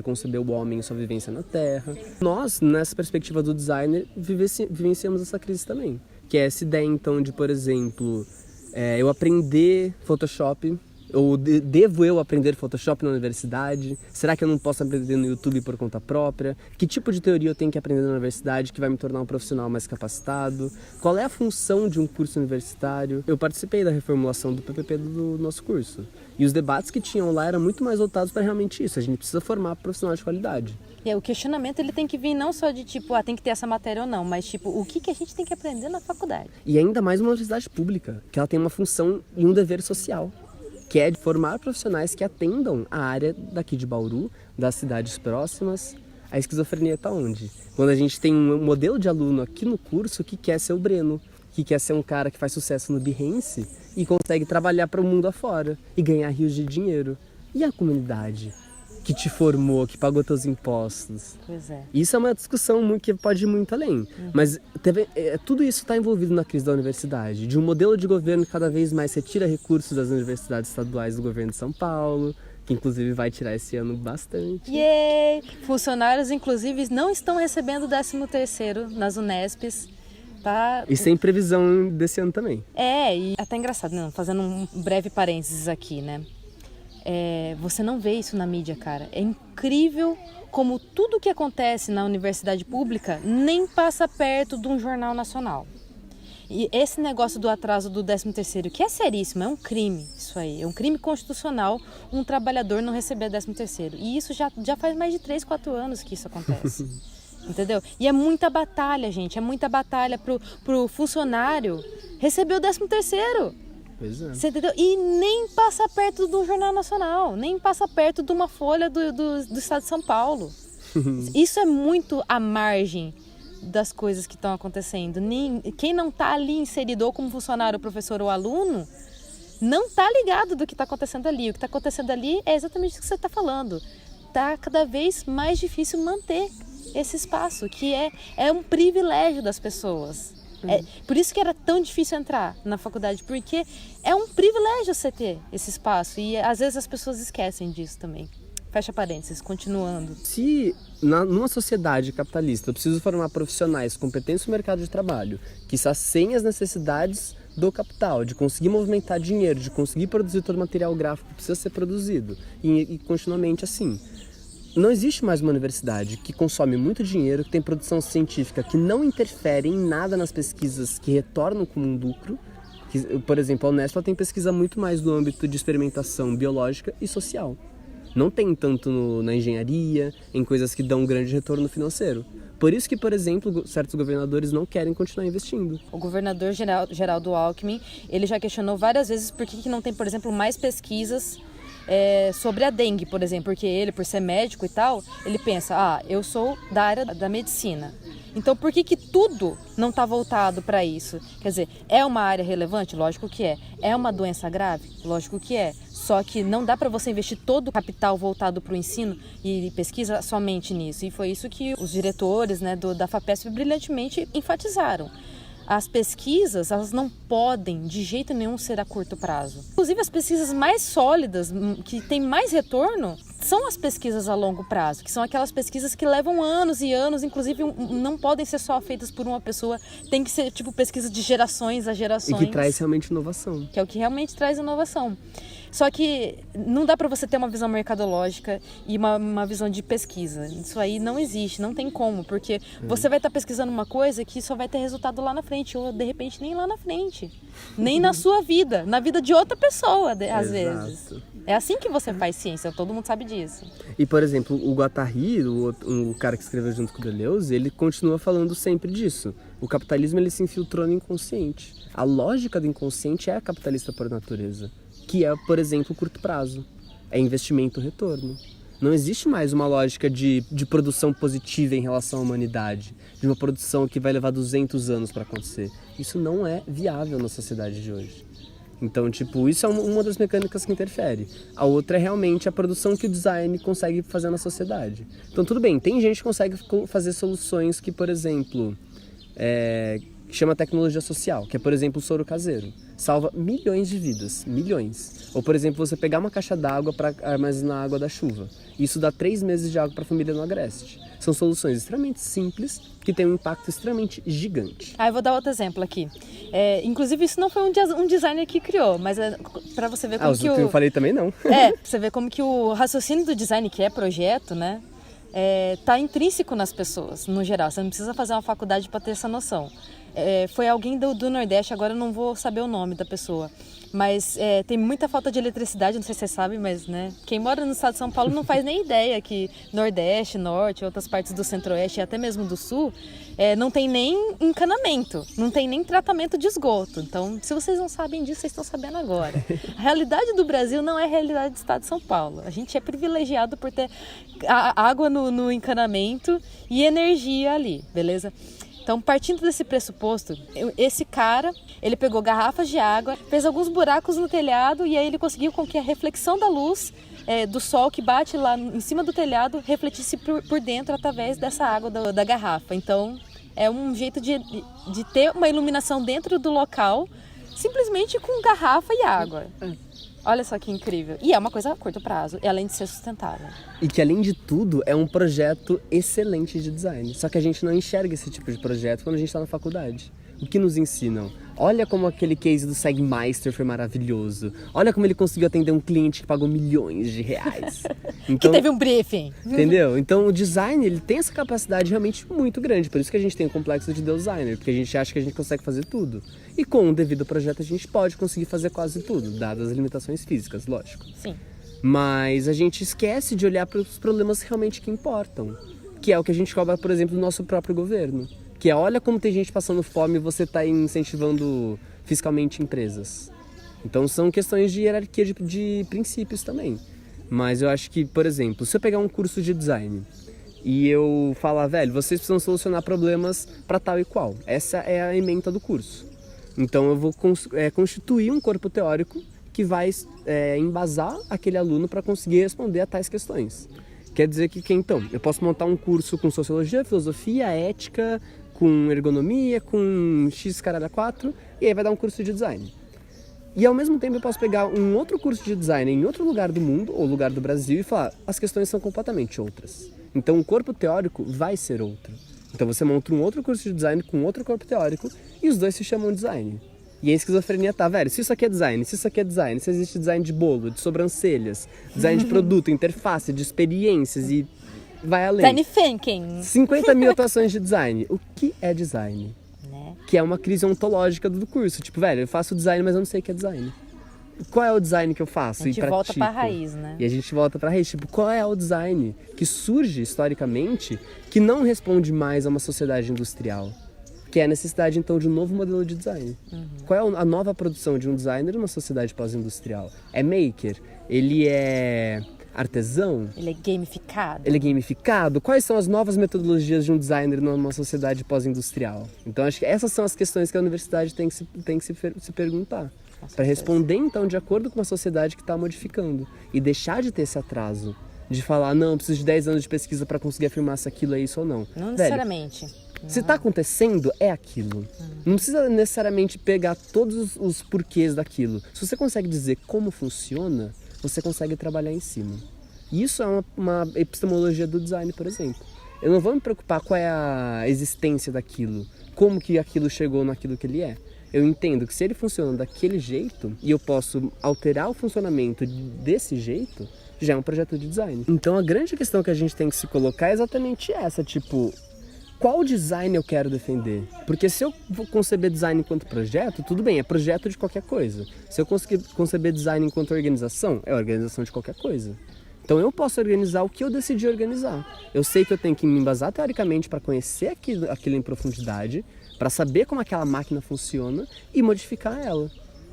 conceber o homem e sua vivência na Terra. Nós, nessa perspectiva do designer, vivenciamos essa crise também, que é essa ideia, então, de, por exemplo, eu aprender Photoshop, ou devo eu aprender Photoshop na universidade? Será que eu não posso aprender no YouTube por conta própria? Que tipo de teoria eu tenho que aprender na universidade que vai me tornar um profissional mais capacitado? Qual é a função de um curso universitário? Eu participei da reformulação do PPP do nosso curso. E os debates que tinham lá eram muito mais voltados para realmente isso. A gente precisa formar profissional de qualidade. E aí, o questionamento ele tem que vir não só de tipo, tem que ter essa matéria ou não, mas tipo, o que a gente tem que aprender na faculdade? E ainda mais uma universidade pública, que ela tem uma função e um dever social, que é de formar profissionais que atendam a área daqui de Bauru, das cidades próximas. A esquizofrenia está onde? Quando a gente tem um modelo de aluno aqui no curso que quer ser o Breno, que quer ser um cara que faz sucesso no Behance e consegue trabalhar para o mundo afora e ganhar rios de dinheiro. E a comunidade que te formou, que pagou teus impostos? Pois é. Isso é uma discussão que pode ir muito além. Mas tudo isso está envolvido na crise da universidade, de um modelo de governo que cada vez mais retira recursos das universidades estaduais do governo de São Paulo, que inclusive vai tirar esse ano bastante. Yay! Funcionários, inclusive, não estão recebendo o 13º nas Unesps. Tá? E sem previsão desse ano também. E até engraçado, né? Fazendo um breve parênteses aqui, né? Você não vê isso na mídia, cara. É incrível como tudo que acontece na universidade pública nem passa perto de um jornal nacional. E esse negócio do atraso do 13º, que é seríssimo, é um crime isso aí. É um crime constitucional um trabalhador não receber 13º. E isso já faz mais de 3, 4 anos que isso acontece. Entendeu? E é muita batalha, gente. É muita batalha pro funcionário receber o 13º. Pois é. Você entendeu? E nem passa perto do Jornal Nacional, nem passa perto de uma folha do Estado de São Paulo. Isso é muito à margem das coisas que estão acontecendo. Quem não está ali inserido ou como funcionário, professor ou aluno, não está ligado do que está acontecendo ali. O que está acontecendo ali é exatamente o que você está falando. Está cada vez mais difícil manter esse espaço, que é um privilégio das pessoas. Por isso que era tão difícil entrar na faculdade, porque é um privilégio você ter esse espaço e às vezes as pessoas esquecem disso também. Fecha parênteses, continuando. Se numa sociedade capitalista eu preciso formar profissionais competentes no mercado de trabalho, que saciem as necessidades do capital, de conseguir movimentar dinheiro, de conseguir produzir todo o material gráfico que precisa ser produzido, e continuamente assim. Não existe mais uma universidade que consome muito dinheiro, que tem produção científica que não interfere em nada nas pesquisas que retornam como um lucro. Que, por exemplo, a Unesp tem pesquisa muito mais no âmbito de experimentação biológica e social. Não tem tanto na engenharia, em coisas que dão um grande retorno financeiro. Por isso que, por exemplo, certos governadores não querem continuar investindo. O governador Geraldo Alckmin, ele já questionou várias vezes por que não tem, por exemplo, mais pesquisas sobre a dengue, por exemplo. Porque ele, por ser médico e tal, ele pensa, eu sou da área da medicina. Então, por que tudo não está voltado para isso? Quer dizer, é uma área relevante? Lógico que é. É uma doença grave? Lógico que é. Só que não dá para você investir todo o capital voltado para o ensino e pesquisa somente nisso. E foi isso que os diretores, né, da FAPESP brilhantemente enfatizaram. As pesquisas, elas não podem de jeito nenhum ser a curto prazo. Inclusive, as pesquisas mais sólidas, que têm mais retorno, são as pesquisas a longo prazo, que são aquelas pesquisas que levam anos e anos, inclusive não podem ser só feitas por uma pessoa, tem que ser tipo pesquisa de gerações a gerações. E que traz realmente inovação. Que é o que realmente traz inovação. Só que não dá para você ter uma visão mercadológica e uma visão de pesquisa. Isso aí não existe, não tem como, porque você vai estar pesquisando uma coisa que só vai ter resultado lá na frente, ou de repente nem lá na frente, nem na sua vida, na vida de outra pessoa, às vezes. É assim que você faz ciência, todo mundo sabe disso. E, por exemplo, o Guattari, o cara que escreveu junto com o Deleuze, ele continua falando sempre disso. O capitalismo, ele se infiltrou no inconsciente. A lógica do inconsciente é capitalista por natureza, que é, por exemplo, curto prazo. É investimento-retorno. Não existe mais uma lógica de produção positiva em relação à humanidade, de uma produção que vai levar 200 anos para acontecer. Isso não é viável na sociedade de hoje. Então, isso é uma das mecânicas que interfere. A outra é realmente a produção que o design consegue fazer na sociedade. Então, tudo bem, tem gente que consegue fazer soluções que, por exemplo, chama tecnologia social, que é, por exemplo, o soro caseiro. Salva milhões de vidas, milhões. Ou, por exemplo, você pegar uma caixa d'água para armazenar a água da chuva. Isso dá 3 meses de água para a família no Agreste. São soluções extremamente simples, que têm um impacto extremamente gigante. Eu vou dar outro exemplo aqui. Inclusive, isso não foi um designer que criou, mas é para você ver como que eu falei também não. Pra você ver como que o raciocínio do design, que é projeto, né, tá intrínseco nas pessoas, no geral. Você não precisa fazer uma faculdade para ter essa noção. Foi alguém do Nordeste, agora eu não vou saber o nome da pessoa, mas tem muita falta de eletricidade, não sei se você sabe, mas né, quem mora no estado de São Paulo não faz nem ideia que Nordeste, Norte, outras partes do Centro-Oeste e até mesmo do Sul, não tem nem encanamento, não tem nem tratamento de esgoto. Então, se vocês não sabem disso, vocês estão sabendo agora. A realidade do Brasil não é a realidade do estado de São Paulo. A gente é privilegiado por ter água no encanamento e energia ali, beleza? Então, partindo desse pressuposto, esse cara, ele pegou garrafas de água, fez alguns buracos no telhado e aí ele conseguiu com que a reflexão da luz do sol que bate lá em cima do telhado refletisse por dentro através dessa água da garrafa. Então, é um jeito de ter uma iluminação dentro do local, simplesmente com garrafa e água. Olha só que incrível. E é uma coisa a curto prazo, além de ser sustentável. E que, além de tudo, é um projeto excelente de design. Só que a gente não enxerga esse tipo de projeto quando a gente está na faculdade. O que nos ensinam? Olha como aquele case do Segmeister foi maravilhoso. Olha como ele conseguiu atender um cliente que pagou milhões de reais. Então, que teve um briefing. Entendeu? Então o design, ele tem essa capacidade realmente muito grande. Por isso que a gente tem o complexo de designer, porque a gente acha que a gente consegue fazer tudo. E com o devido projeto a gente pode conseguir fazer quase tudo, dadas as limitações físicas, lógico. Sim. Mas a gente esquece de olhar para os problemas realmente que importam. Que é o que a gente cobra, por exemplo, do nosso próprio governo. Que é, olha como tem gente passando fome e você está incentivando fiscalmente empresas. Então são questões de hierarquia de princípios também. Mas eu acho que, por exemplo, se eu pegar um curso de design e eu falar, velho, vocês precisam solucionar problemas para tal e qual. Essa é a ementa do curso. Então eu vou constituir um corpo teórico que vai embasar aquele aluno para conseguir responder a tais questões. Quer dizer que então, eu posso montar um curso com sociologia, filosofia, ética, com ergonomia, com X caralho 4, e aí vai dar um curso de design. E ao mesmo tempo eu posso pegar um outro curso de design em outro lugar do mundo, ou lugar do Brasil, e falar, as questões são completamente outras. Então o corpo teórico vai ser outro. Então você monta um outro curso de design com outro corpo teórico, e os dois se chamam design. E a esquizofrenia tá, velho, se isso aqui é design, se isso aqui é design, se existe design de bolo, de sobrancelhas, design de produto, interface, de experiências e vai além. Design thinking. 50 mil atuações de design. O que é design? Que é uma crise ontológica do curso. Tipo, velho, eu faço design, mas eu não sei o que é design. Qual é o design que eu faço? A gente volta pra raiz, né? E a gente volta pra raiz. Tipo, qual é o design que surge historicamente que não responde mais a uma sociedade industrial? Que é a necessidade, então, de um novo modelo de design. Qual é a nova produção de um designer numa sociedade pós-industrial? É maker? Ele é artesão? Ele é gamificado? Ele é gamificado? Quais são as novas metodologias de um designer numa sociedade pós-industrial? Então, acho que essas são as questões que a universidade tem que se perguntar. Para responder, então, de acordo com uma sociedade que está modificando. E deixar de ter esse atraso. De falar, não, preciso de 10 anos de pesquisa para conseguir afirmar se aquilo é isso ou não. Não necessariamente. Se está acontecendo, é aquilo. Não precisa necessariamente pegar todos os porquês daquilo. Se você consegue dizer como funciona, você consegue trabalhar em cima. E isso é uma epistemologia do design, por exemplo. Eu não vou me preocupar qual é a existência daquilo, como que aquilo chegou naquilo que ele é. Eu entendo que se ele funciona daquele jeito e eu posso alterar o funcionamento desse jeito, já é um projeto de design. Então a grande questão que a gente tem que se colocar é exatamente essa, tipo, qual design eu quero defender? Porque se eu vou conceber design enquanto projeto, tudo bem, é projeto de qualquer coisa. Se eu conseguir conceber design enquanto organização, é organização de qualquer coisa. Então eu posso organizar o que eu decidi organizar. Eu sei que eu tenho que me embasar teoricamente para conhecer aquilo em profundidade, para saber como aquela máquina funciona e modificar ela.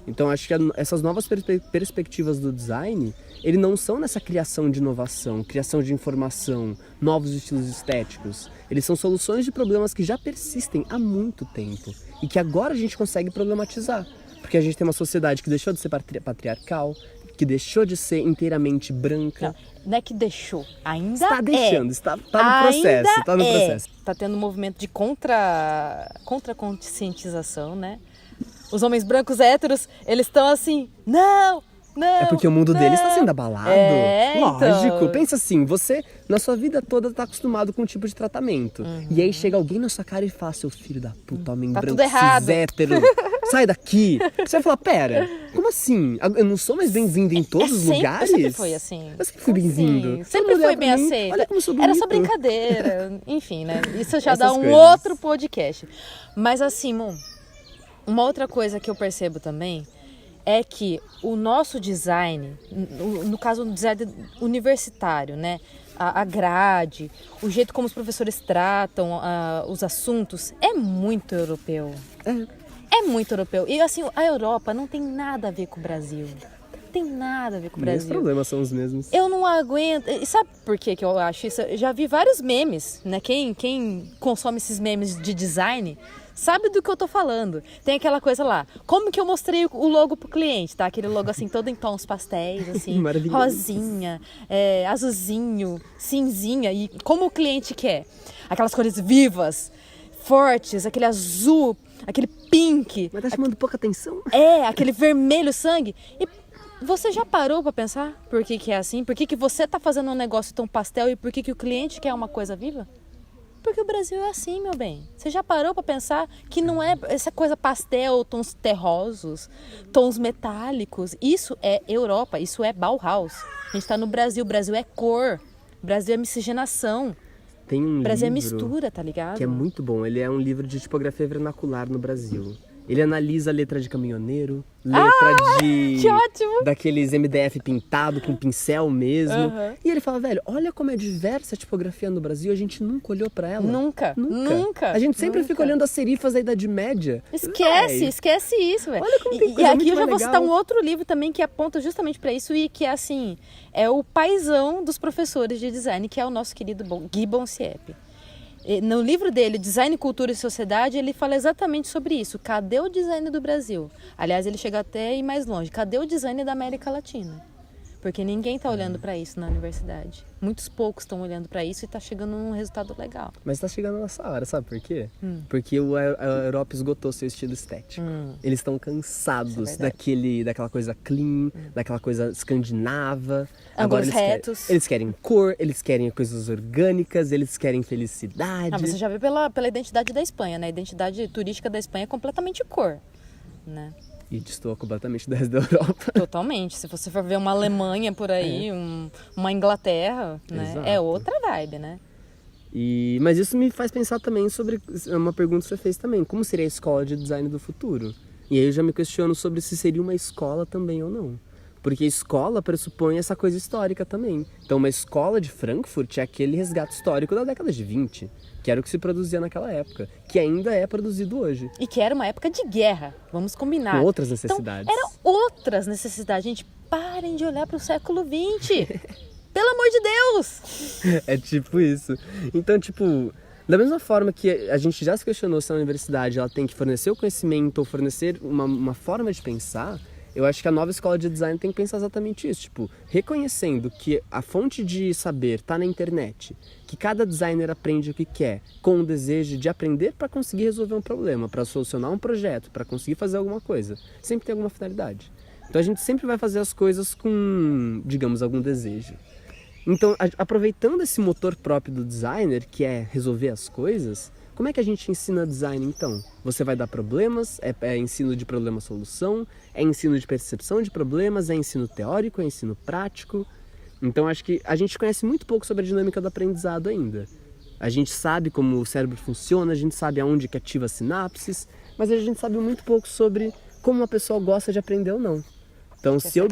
Então acho que essas novas perspectivas do design, eles não são nessa criação de inovação, criação de informação, novos estilos estéticos. Eles são soluções de problemas que já persistem há muito tempo e que agora a gente consegue problematizar. Porque a gente tem uma sociedade que deixou de ser patriarcal, que deixou de ser inteiramente branca. Não é que deixou, ainda está deixando, está no processo, está no processo. Está tendo um movimento de contra-conscientização, né? Os homens brancos héteros, eles estão assim, não, É porque o mundo deles está sendo abalado. Lógico. Então... Pensa assim, você na sua vida toda está acostumado com um tipo de tratamento. E aí chega alguém na sua cara e fala, seu filho da puta, homem tá branco, tudo errado. cis, hétero, sai daqui. Você vai falar, pera, como assim? Eu não sou mais bem-vindo em todos os lugares? Sempre foi assim. Eu sempre fui bem-vindo. Sempre foi bem aceito. Olha como eu sou bonito. Era só brincadeira. Enfim, né? Isso já dá um coisas. outro podcast. Mas assim, uma outra coisa que eu percebo também é que o nosso design, no caso o design universitário, né, a grade, o jeito como os professores tratam os assuntos, é muito europeu. É muito europeu. E assim, a Europa não tem nada a ver com o Brasil. Não tem nada a ver com o Brasil. Os problemas são os mesmos. Eu não aguento. E sabe por que eu acho isso? Eu já vi vários memes, né? Quem consome esses memes de design sabe do que eu tô falando. Tem aquela coisa lá, como que eu mostrei o logo pro cliente, tá? Aquele logo assim, todo em tons pastéis, assim, rosinha, azulzinho, cinzinha, e como o cliente quer. Aquelas cores vivas, fortes, aquele azul, aquele pink. Mas tá chamando pouca atenção? Aquele vermelho sangue. E você já parou pra pensar por que é assim? Por que você tá fazendo um negócio tão pastel e por que o cliente quer uma coisa viva? Porque o Brasil é assim, meu bem. Você já parou pra pensar que não é essa coisa pastel, tons terrosos, tons metálicos? Isso é Europa, isso é Bauhaus. A gente tá no Brasil, o Brasil é cor, o Brasil é miscigenação. Tem um Brasil livro é mistura, tá ligado? Que é muito bom. Ele é um livro de tipografia vernacular no Brasil. Ele analisa a letra de caminhoneiro, letra de... Que ótimo! Daqueles MDF pintado com pincel mesmo. E ele fala, velho, olha como é diversa a tipografia no Brasil, a gente nunca olhou pra ela. Nunca. A gente sempre fica olhando as serifas da Idade Média. Esquece isso, velho. Olha como tem coisa e aqui muito eu já mais vou legal. citar um outro livro também que aponta justamente pra isso e que é assim, é o paizão dos professores de design, que é o nosso querido Gibbon Siepe. No livro dele, Design, Cultura e Sociedade, ele fala exatamente sobre isso. Cadê o design do Brasil? Aliás, ele chega até a ir mais longe. Cadê o design da América Latina? Porque ninguém está olhando para isso na universidade. Muitos poucos estão olhando para isso e está chegando num resultado legal. Mas tá chegando nessa hora, sabe por quê? Porque a Europa esgotou seu estilo estético. Eles estão cansados daquela coisa clean, daquela coisa escandinava. Agora Ângulos retos. Eles querem cor, eles querem coisas orgânicas, eles querem felicidade. Você já vê pela identidade da Espanha, né? A identidade turística da Espanha é completamente cor, né? E destoa completamente do resto da Europa. Totalmente. Se você for ver uma Alemanha por aí, uma Inglaterra, né? Exato. É outra vibe, né? Mas isso me faz pensar também sobre uma pergunta que você fez também. Como seria a escola de design do futuro? E aí eu já me questiono sobre se seria uma escola também ou não. Porque escola pressupõe essa coisa histórica também. Então uma escola de Frankfurt é aquele resgate histórico da década de 20, que era o que se produzia naquela época, que ainda é produzido hoje. E que era uma época de guerra, vamos combinar. Com outras necessidades. Então, eram outras necessidades. Gente, parem de olhar para o século XX. Pelo amor de Deus! É tipo isso. Então, tipo, da mesma forma que a gente já se questionou se a universidade ela tem que fornecer o conhecimento ou fornecer uma forma de pensar, eu acho que a nova escola de design tem que pensar exatamente isso. Tipo, reconhecendo que a fonte de saber está na internet, que cada designer aprende o que quer, com o desejo de aprender para conseguir resolver um problema, para solucionar um projeto, para conseguir fazer alguma coisa. Sempre tem alguma finalidade. Então a gente sempre vai fazer as coisas com, digamos, algum desejo. Então, aproveitando esse motor próprio do designer, que é resolver as coisas, como é que a gente ensina design então? Você vai dar problemas, é ensino de problema-solução, é ensino de percepção de problemas, é ensino teórico, é ensino prático. Então acho que a gente conhece muito pouco sobre a dinâmica do aprendizado ainda. A gente sabe como o cérebro funciona, a gente sabe aonde que ativa as sinapses, mas a gente sabe muito pouco sobre como uma pessoa gosta de aprender ou não. Então, se eu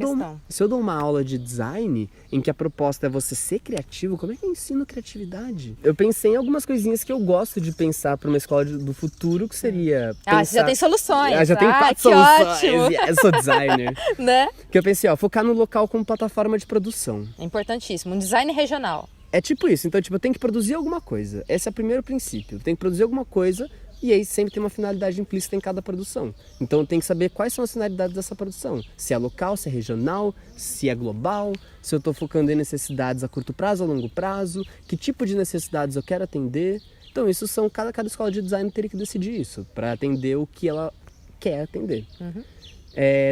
dou uma aula de design em que a proposta é você ser criativo, como é que eu ensino criatividade? Eu pensei em algumas coisinhas que eu gosto de pensar para uma escola do futuro, que seria pensar... você já tem soluções. Já tem 4 soluções. Eu sou designer. Né? Que eu pensei, focar no local como plataforma de produção. É importantíssimo. Um design regional. É tipo isso. Então, eu tenho que produzir alguma coisa. Esse é o primeiro princípio. Eu tenho que produzir alguma coisa. E aí sempre tem uma finalidade implícita em cada produção. Então eu tenho que saber quais são as finalidades dessa produção. Se é local, se é regional, se é global, se eu estou focando em necessidades a curto prazo, a longo prazo, que tipo de necessidades eu quero atender. Então isso são, cada escola de design teria que decidir isso, para atender o que ela quer atender.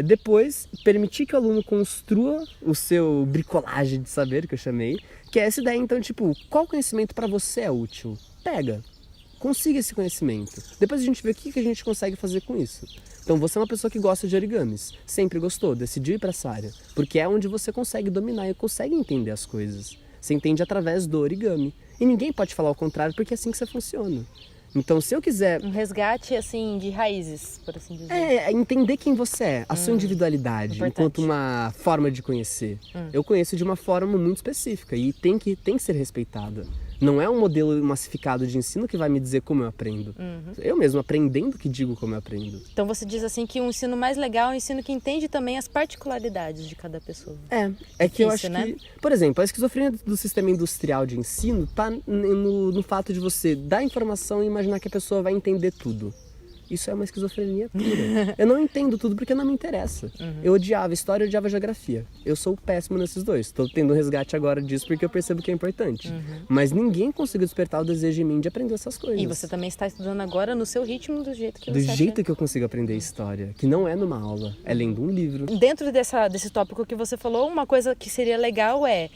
Depois, permitir que o aluno construa o seu bricolagem de saber, que eu chamei, que é essa ideia, então, qual conhecimento para você é útil? Pega. Consiga esse conhecimento. Depois a gente vê o que a gente consegue fazer com isso. Então você é uma pessoa que gosta de origamis, sempre gostou, decidiu ir para essa área, porque é onde você consegue dominar e consegue entender as coisas. Você entende através do origami. E ninguém pode falar o contrário, porque é assim que você funciona. Então, se eu quiser... Um resgate, assim, de raízes, por assim dizer. Entender quem você é, a sua individualidade, enquanto uma forma de conhecer. Eu conheço de uma forma muito específica e tem que ser respeitada. Não é um modelo massificado de ensino que vai me dizer como eu aprendo. Eu mesmo aprendendo que digo como eu aprendo. Então você diz assim que o ensino mais legal é o ensino que entende também as particularidades de cada pessoa. É que eu acho que... Por exemplo, a esquizofrenia do sistema industrial de ensino está no fato de você dar informação e imaginar que a pessoa vai entender tudo. Isso é uma esquizofrenia pura. Eu não entendo tudo porque não me interessa. Eu odiava história e odiava geografia. Eu sou péssimo nesses dois. Estou tendo um resgate agora disso porque eu percebo que é importante. Mas ninguém conseguiu despertar o desejo em mim de aprender essas coisas. E você também está estudando agora no seu ritmo, do jeito que você Do jeito que eu consigo aprender história. Que não é numa aula, é lendo um livro. Dentro desse tópico que você falou, uma coisa que seria legal é...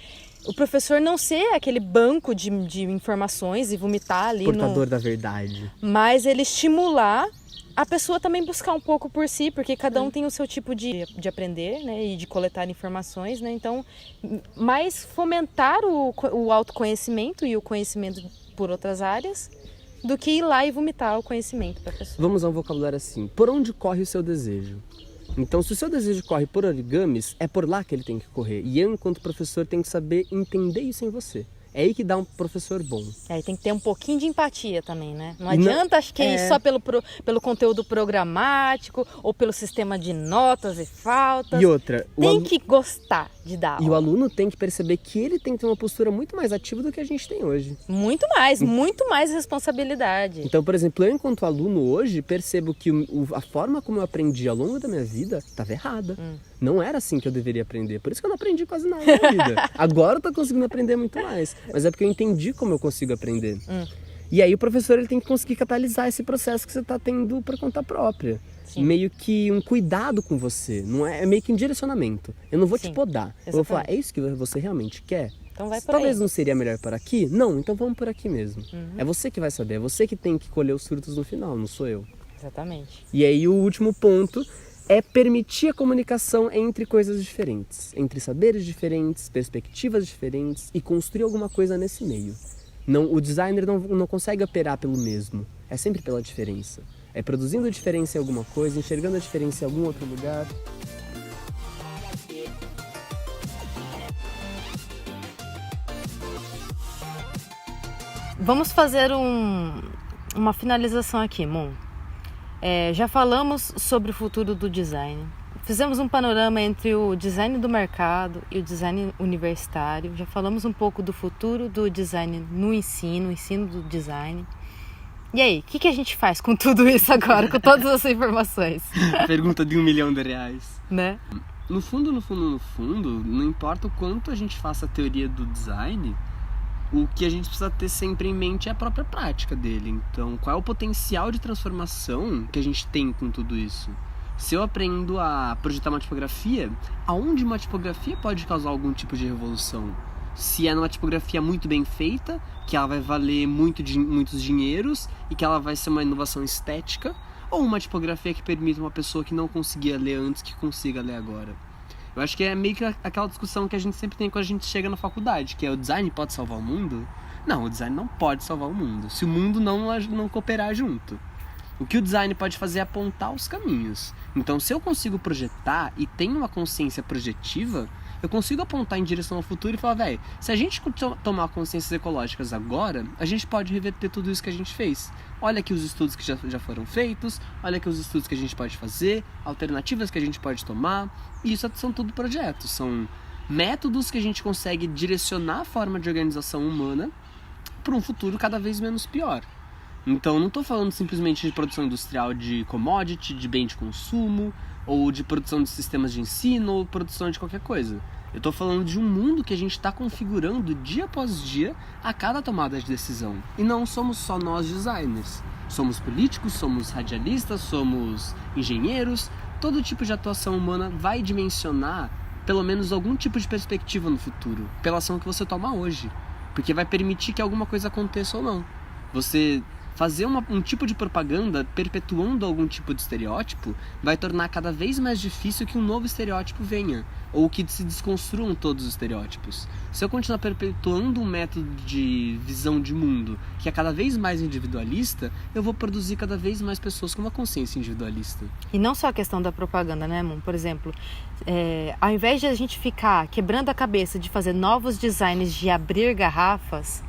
o professor não ser aquele banco de informações e vomitar ali portador da verdade. Mas ele estimular a pessoa também buscar um pouco por si, porque cada um tem o seu tipo de aprender, né, e de coletar informações, né? Então, mais fomentar o autoconhecimento e o conhecimento por outras áreas do que ir lá e vomitar o conhecimento para a pessoa. Vamos a um vocabulário assim. Por onde corre o seu desejo? Então, se o seu desejo corre por origamis, é por lá que ele tem que correr. E eu, enquanto professor, tenho que saber entender isso em você. É aí que dá um professor bom. Aí tem que ter um pouquinho de empatia também, né? Não adianta, acho que é ir só pelo conteúdo programático ou pelo sistema de notas e faltas. E outra... Tem que gostar de dar aula. E o aluno tem que perceber que ele tem que ter uma postura muito mais ativa do que a gente tem hoje. Muito mais responsabilidade. Então, por exemplo, eu enquanto aluno hoje percebo que a forma como eu aprendi ao longo da minha vida estava errada. Não era assim que eu deveria aprender. Por isso que eu não aprendi quase nada na vida. Agora eu tô conseguindo aprender muito mais. Mas é porque eu entendi como eu consigo aprender. E aí o professor ele tem que conseguir catalisar esse processo que você está tendo por conta própria. Sim. Meio que um cuidado com você. Não é meio que um direcionamento. Eu não vou te podar. Exatamente. Eu vou falar, é isso que você realmente quer? Então vai por Talvez aí. Não seria melhor por aqui? Não, então vamos por aqui mesmo. É você que vai saber. É você que tem que colher os frutos no final, não sou eu. Exatamente. E aí o último ponto é permitir a comunicação entre coisas diferentes. Entre saberes diferentes, perspectivas diferentes e construir alguma coisa nesse meio. O designer não consegue operar pelo mesmo, é sempre pela diferença. É produzindo a diferença em alguma coisa, enxergando a diferença em algum outro lugar. Vamos fazer uma finalização aqui, Moon. Já falamos sobre o futuro do design. Fizemos um panorama entre o design do mercado e o design universitário. Já falamos um pouco do futuro do design no ensino, o ensino do design. E aí, o que a gente faz com tudo isso agora, com todas essas informações? Pergunta de R$1 milhão. Né? No fundo, não importa o quanto a gente faça a teoria do design, o que a gente precisa ter sempre em mente é a própria prática dele. Então, qual é o potencial de transformação que a gente tem com tudo isso? Se eu aprendo a projetar uma tipografia, aonde uma tipografia pode causar algum tipo de revolução? Se é numa tipografia muito bem feita, que ela vai valer muitos dinheiros e que ela vai ser uma inovação estética, ou uma tipografia que permita uma pessoa que não conseguia ler antes que consiga ler agora. Eu acho que é meio que aquela discussão que a gente sempre tem quando a gente chega na faculdade, que é o design pode salvar o mundo? Não, o design não pode salvar o mundo, se o mundo não cooperar junto. O que o design pode fazer é apontar os caminhos. Então, se eu consigo projetar e tenho uma consciência projetiva, eu consigo apontar em direção ao futuro e falar, se a gente tomar consciências ecológicas agora, a gente pode reverter tudo isso que a gente fez. Olha aqui os estudos que já foram feitos, olha aqui os estudos que a gente pode fazer, alternativas que a gente pode tomar. E isso são tudo projetos, são métodos que a gente consegue direcionar a forma de organização humana para um futuro cada vez menos pior. Então, não estou falando simplesmente de produção industrial de commodity, de bem de consumo, ou de produção de sistemas de ensino, ou produção de qualquer coisa. Eu estou falando de um mundo que a gente está configurando dia após dia a cada tomada de decisão. E não somos só nós designers. Somos políticos, somos radialistas, somos engenheiros. Todo tipo de atuação humana vai dimensionar pelo menos algum tipo de perspectiva no futuro, pela ação que você toma hoje. Porque vai permitir que alguma coisa aconteça ou não. Você fazer um tipo de propaganda perpetuando algum tipo de estereótipo vai tornar cada vez mais difícil que um novo estereótipo venha, ou que se desconstruam todos os estereótipos. Se eu continuar perpetuando um método de visão de mundo que é cada vez mais individualista, eu vou produzir cada vez mais pessoas com uma consciência individualista. E não só a questão da propaganda, né, Moon? Por exemplo, ao invés de a gente ficar quebrando a cabeça de fazer novos designs de abrir garrafas,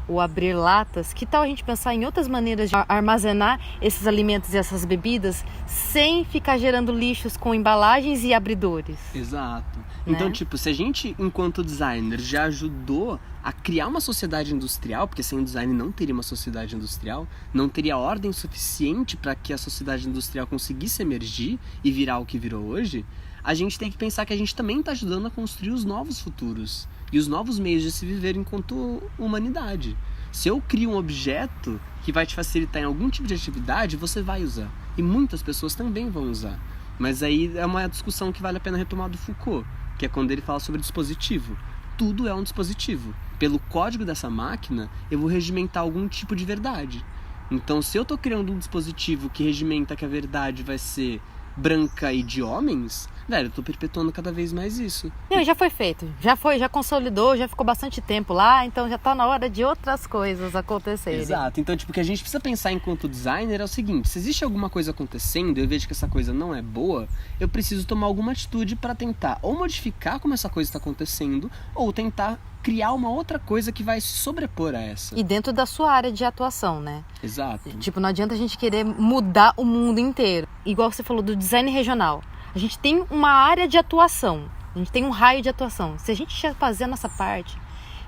ou abrir latas, que tal a gente pensar em outras maneiras de armazenar esses alimentos e essas bebidas sem ficar gerando lixos com embalagens e abridores? Exato. Né? Então, se a gente, enquanto designer, já ajudou a criar uma sociedade industrial, porque sem o design não teria uma sociedade industrial, não teria ordem suficiente para que a sociedade industrial conseguisse emergir e virar o que virou hoje, a gente tem que pensar que a gente também está ajudando a construir os novos futuros e os novos meios de se viver enquanto humanidade. Se eu crio um objeto que vai te facilitar em algum tipo de atividade, você vai usar. E muitas pessoas também vão usar. Mas aí é uma discussão que vale a pena retomar do Foucault, que é quando ele fala sobre dispositivo. Tudo é um dispositivo. Pelo código dessa máquina, eu vou regimentar algum tipo de verdade. Então, se eu estou criando um dispositivo que regimenta que a verdade vai ser branca e de homens, eu tô perpetuando cada vez mais isso. Não, já foi feito, já consolidou, já ficou bastante tempo lá, então já tá na hora de outras coisas acontecerem. Exato, então o que a gente precisa pensar enquanto designer é o seguinte: se existe alguma coisa acontecendo e eu vejo que essa coisa não é boa, eu preciso tomar alguma atitude para tentar ou modificar como essa coisa está acontecendo, ou tentar criar uma outra coisa que vai se sobrepor a essa. E dentro da sua área de atuação, né? Exato. Tipo, não adianta a gente querer mudar o mundo inteiro. Igual você falou do design regional. A gente tem uma área de atuação. A gente tem um raio de atuação. Se a gente já fazer a nossa parte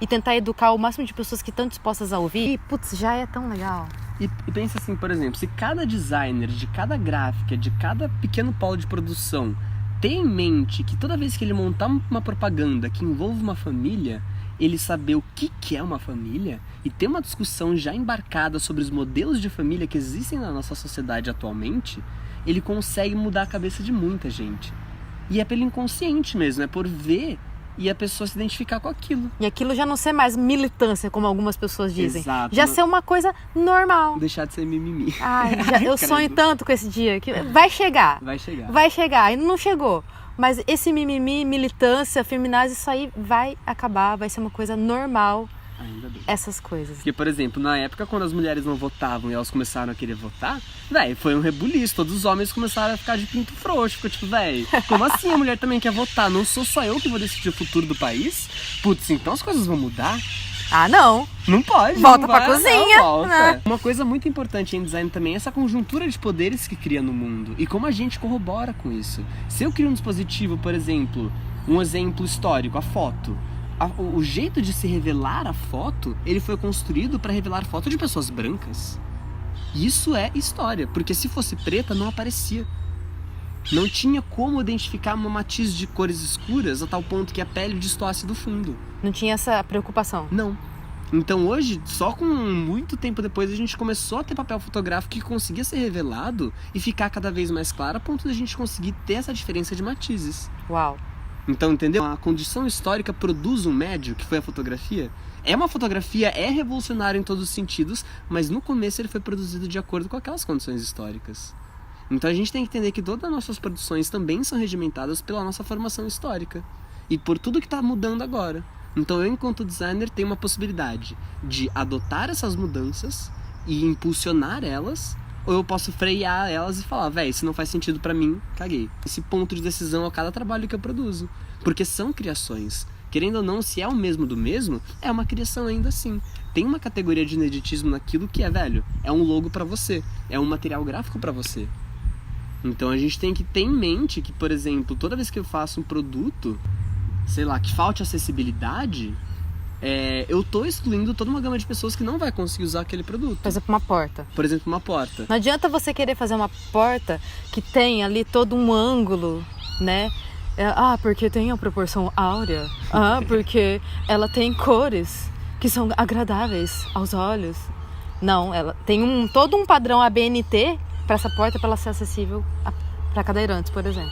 e tentar educar o máximo de pessoas que estão dispostas a ouvir, putz, já é tão legal. E pensa assim, por exemplo, se cada designer, de cada gráfica, de cada pequeno polo de produção tem em mente que toda vez que ele montar uma propaganda que envolve uma família, ele saber o que é uma família e ter uma discussão já embarcada sobre os modelos de família que existem na nossa sociedade atualmente, ele consegue mudar a cabeça de muita gente. E é pelo inconsciente mesmo, é por ver e a pessoa se identificar com aquilo. E aquilo já não ser mais militância, como algumas pessoas dizem. Exato. Já ser uma coisa normal. Deixar de ser mimimi. Ai, eu sonho tanto com esse dia. Que vai chegar. Vai chegar. Vai chegar. Ainda não chegou. Mas esse mimimi, militância, feminazes, isso aí vai acabar. Vai ser uma coisa normal. Ainda bem. Essas coisas. Porque, por exemplo, na época quando as mulheres não votavam e elas começaram a querer votar, foi um rebuliço. Todos os homens começaram a ficar de pinto frouxo. Ficou tipo, como assim a mulher também quer votar? Não sou só eu que vou decidir o futuro do país? Putz, então as coisas vão mudar? Ah, não. Não pode. Volta não pra vai, cozinha. Não, volta. Né? Uma coisa muito importante em design também é essa conjuntura de poderes que cria no mundo. E como a gente corrobora com isso. Se eu crio um dispositivo, por exemplo, um exemplo histórico, a foto. O jeito de se revelar a foto, ele foi construído para revelar foto de pessoas brancas. Isso é história, porque se fosse preta não aparecia. Não tinha como identificar uma matiz de cores escuras a tal ponto que a pele destoasse do fundo. Não tinha essa preocupação. Não. Então hoje, só com muito tempo depois, a gente começou a ter papel fotográfico que conseguia ser revelado e ficar cada vez mais claro a ponto de a gente conseguir ter essa diferença de matizes. Uau. Então, entendeu? A condição histórica produz um médio, que foi a fotografia. Uma fotografia, é revolucionário em todos os sentidos, mas no começo ele foi produzido de acordo com aquelas condições históricas. Então a gente tem que entender que todas as nossas produções também são regimentadas pela nossa formação histórica. E por tudo que está mudando agora. Então eu, enquanto designer, tenho uma possibilidade de adotar essas mudanças e impulsionar elas, ou eu posso frear elas e falar, isso não faz sentido pra mim, caguei. Esse ponto de decisão a cada trabalho que eu produzo. Porque são criações. Querendo ou não, se é o mesmo do mesmo, é uma criação ainda assim. Tem uma categoria de ineditismo naquilo que é um logo pra você, é um material gráfico pra você. Então a gente tem que ter em mente que, por exemplo, toda vez que eu faço um produto, que falte acessibilidade, eu tô excluindo toda uma gama de pessoas que não vai conseguir usar aquele produto. Por exemplo, uma porta. Não adianta você querer fazer uma porta que tem ali todo um ângulo, né? Porque tem a proporção áurea. Porque ela tem cores que são agradáveis aos olhos. Não, ela tem todo um padrão ABNT para essa porta, para ela ser acessível para cadeirantes, por exemplo.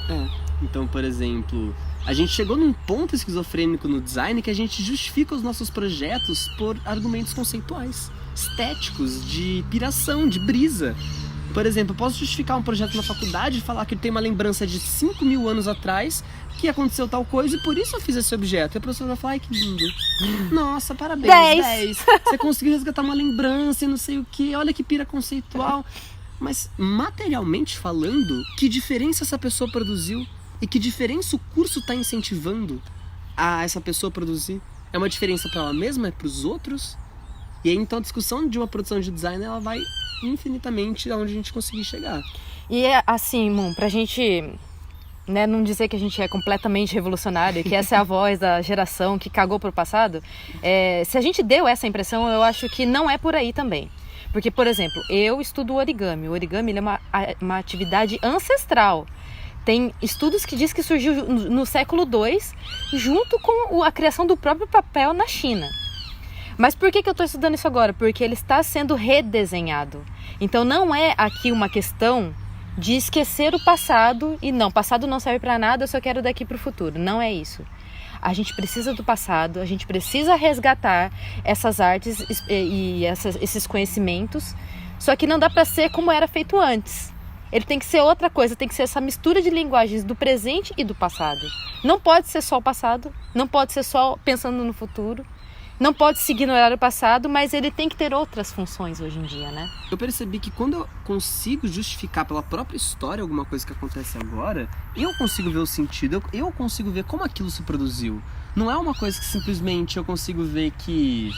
Então, por exemplo, a gente chegou num ponto esquizofrênico no design que a gente justifica os nossos projetos por argumentos conceituais, estéticos, de piração, de brisa. Por exemplo, eu posso justificar um projeto na faculdade e falar que ele tem uma lembrança de 5.000 anos atrás, que aconteceu tal coisa e por isso eu fiz esse objeto. E a professora vai falar, ai que lindo. Nossa, parabéns, 10. Você conseguiu resgatar uma lembrança e não sei o que, olha que pira conceitual. Mas, materialmente falando, que diferença essa pessoa produziu? E que diferença o curso está incentivando a essa pessoa produzir? É uma diferença para ela mesma? É para os outros? E aí, então, a discussão de uma produção de design, ela vai infinitamente aonde a gente conseguir chegar. E assim, Moon, pra gente, né, não dizer que a gente é completamente revolucionário, que essa é a voz da geração que cagou pro passado, se a gente deu essa impressão, eu acho que não é por aí também. Porque, por exemplo, eu estudo origami. O origami ele é uma atividade ancestral. Tem estudos que dizem que surgiu no século II, junto com a criação do próprio papel na China. Mas por que eu estou estudando isso agora? Porque ele está sendo redesenhado. Então não é aqui uma questão de esquecer o passado e o passado não serve para nada, eu só quero daqui para o futuro. Não é isso. A gente precisa do passado, a gente precisa resgatar essas artes e esses conhecimentos, só que não dá para ser como era feito antes. Ele tem que ser outra coisa, tem que ser essa mistura de linguagens do presente e do passado. Não pode ser só o passado, não pode ser só pensando no futuro, não pode se ignorar o passado, mas ele tem que ter outras funções hoje em dia, né? Eu percebi que quando eu consigo justificar pela própria história alguma coisa que acontece agora, eu consigo ver o sentido, eu consigo ver como aquilo se produziu. não é uma coisa que simplesmente eu consigo ver que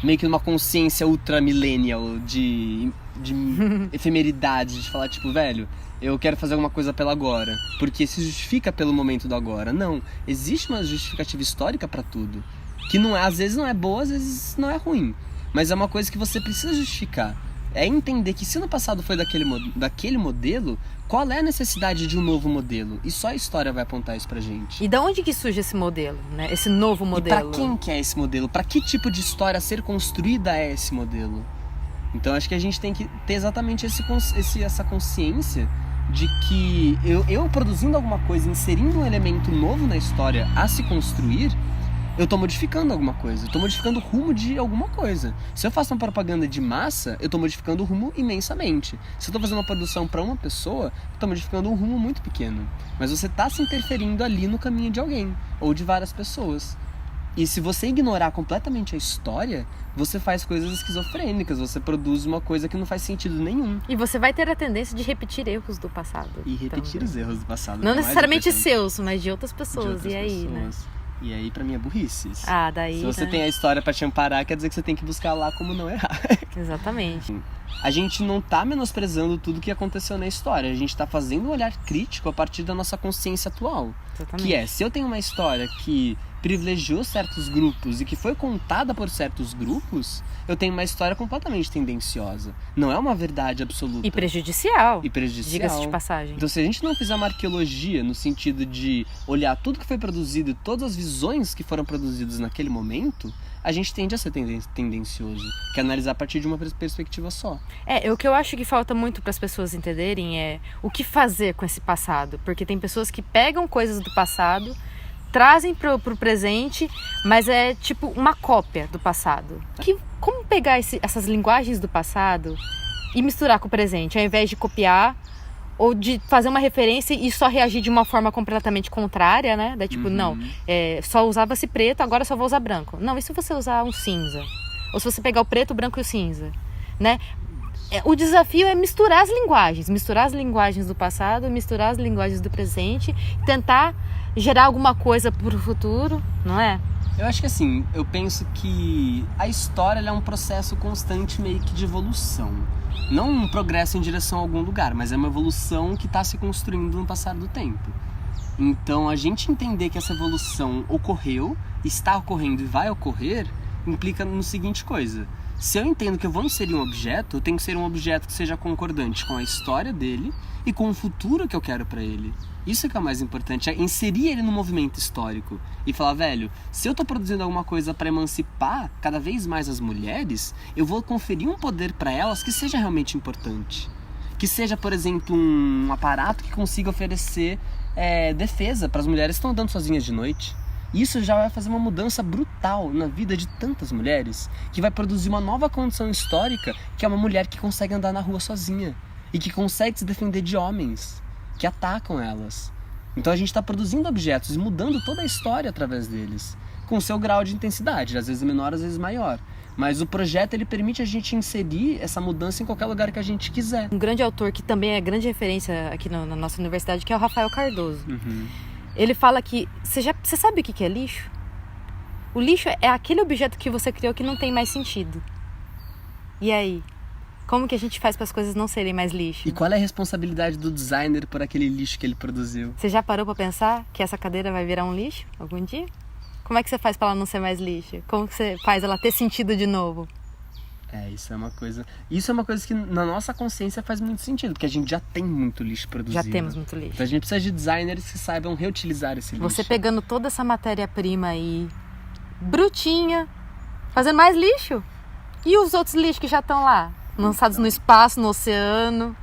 meio que numa consciência ultra millennial de efemeridade, de falar tipo, velho, eu quero fazer alguma coisa pelo agora, porque se justifica pelo momento do agora. Não, existe uma justificativa histórica pra tudo, que não é, às vezes não é boa, às vezes não é ruim, mas é uma coisa que você precisa justificar. É entender que se no passado foi daquele modelo, qual é a necessidade de um novo modelo? E só a história vai apontar isso pra gente. E da onde que surge esse modelo, né? Esse novo modelo? E pra quem que é esse modelo? Pra que tipo de história a ser construída é esse modelo? Então acho que a gente tem que ter exatamente essa consciência de que eu produzindo alguma coisa, inserindo um elemento novo na história a se construir, eu tô modificando alguma coisa, eu tô modificando o rumo de alguma coisa. Se eu faço uma propaganda de massa, eu tô modificando o rumo imensamente. Se eu tô fazendo uma produção para uma pessoa, eu tô modificando um rumo muito pequeno. Mas você tá se interferindo ali no caminho de alguém, ou de várias pessoas. E se você ignorar completamente a história, você faz coisas esquizofrênicas, você produz uma coisa que não faz sentido nenhum. E você vai ter a tendência de repetir erros do passado. E repetir os erros do passado. Não necessariamente seus, mas de outras pessoas. De outras pessoas. Né? E aí, pra mim, é burrice. Daí, se você tem a história pra te amparar, quer dizer que você tem que buscar lá como não errar. Exatamente. A gente não tá menosprezando tudo que aconteceu na história. A gente tá fazendo um olhar crítico a partir da nossa consciência atual. Exatamente. Que é, se eu tenho uma história que privilegiou certos grupos e que foi contada por certos grupos, eu tenho uma história completamente tendenciosa. Não é uma verdade absoluta. E prejudicial. Diga-se de passagem. Então, se a gente não fizer uma arqueologia no sentido de olhar tudo que foi produzido e todas as visões que foram produzidas naquele momento, a gente tende a ser tendencioso, que é analisar a partir de uma perspectiva só. O que eu acho que falta muito para as pessoas entenderem é o que fazer com esse passado. Porque tem pessoas que pegam coisas do passado, trazem pro presente, mas é tipo uma cópia do passado. Como pegar essas linguagens do passado e misturar com o presente, ao invés de copiar ou de fazer uma referência e só reagir de uma forma completamente contrária, né? Da tipo, não, só usava-se preto, agora só vou usar branco. Não, e se você usar um cinza? Ou se você pegar o preto, o branco e o cinza, né? O desafio é misturar as linguagens do passado, misturar as linguagens do presente, tentar gerar alguma coisa pro futuro, não é? Eu acho que assim, eu penso que a história ela é um processo constante meio que de evolução. Não um progresso em direção a algum lugar, mas é uma evolução que está se construindo no passar do tempo. Então a gente entender que essa evolução ocorreu, está ocorrendo e vai ocorrer, implica no seguinte coisa. Se eu entendo que eu vou inserir um objeto, eu tenho que ser um objeto que seja concordante com a história dele e com o futuro que eu quero para ele. Isso que é o mais importante, é inserir ele no movimento histórico e falar, velho, se eu tô produzindo alguma coisa para emancipar cada vez mais as mulheres, eu vou conferir um poder para elas que seja realmente importante. Que seja, por exemplo, um aparato que consiga oferecer defesa para as mulheres que estão andando sozinhas de noite. Isso já vai fazer uma mudança brutal na vida de tantas mulheres, que vai produzir uma nova condição histórica, que é uma mulher que consegue andar na rua sozinha e que consegue se defender de homens que atacam elas. Então a gente está produzindo objetos e mudando toda a história através deles, com seu grau de intensidade, às vezes menor, às vezes maior. Mas o projeto ele permite a gente inserir essa mudança em qualquer lugar que a gente quiser. Um grande autor que também é grande referência aqui na nossa universidade, que é o Rafael Cardoso. Ele fala que... Você sabe o que é lixo? O lixo é aquele objeto que você criou que não tem mais sentido. E aí? Como que a gente faz para as coisas não serem mais lixo? E qual é a responsabilidade do designer por aquele lixo que ele produziu? Você já parou para pensar que essa cadeira vai virar um lixo algum dia? Como é que você faz para ela não ser mais lixo? Como que você faz ela ter sentido de novo? Isso é uma coisa que na nossa consciência faz muito sentido, porque a gente já tem muito lixo produzido. Já temos muito lixo. Então a gente precisa de designers que saibam reutilizar esse lixo. Você pegando toda essa matéria-prima aí, brutinha, fazendo mais lixo. E os outros lixos que já estão lá, lançados no espaço, no oceano.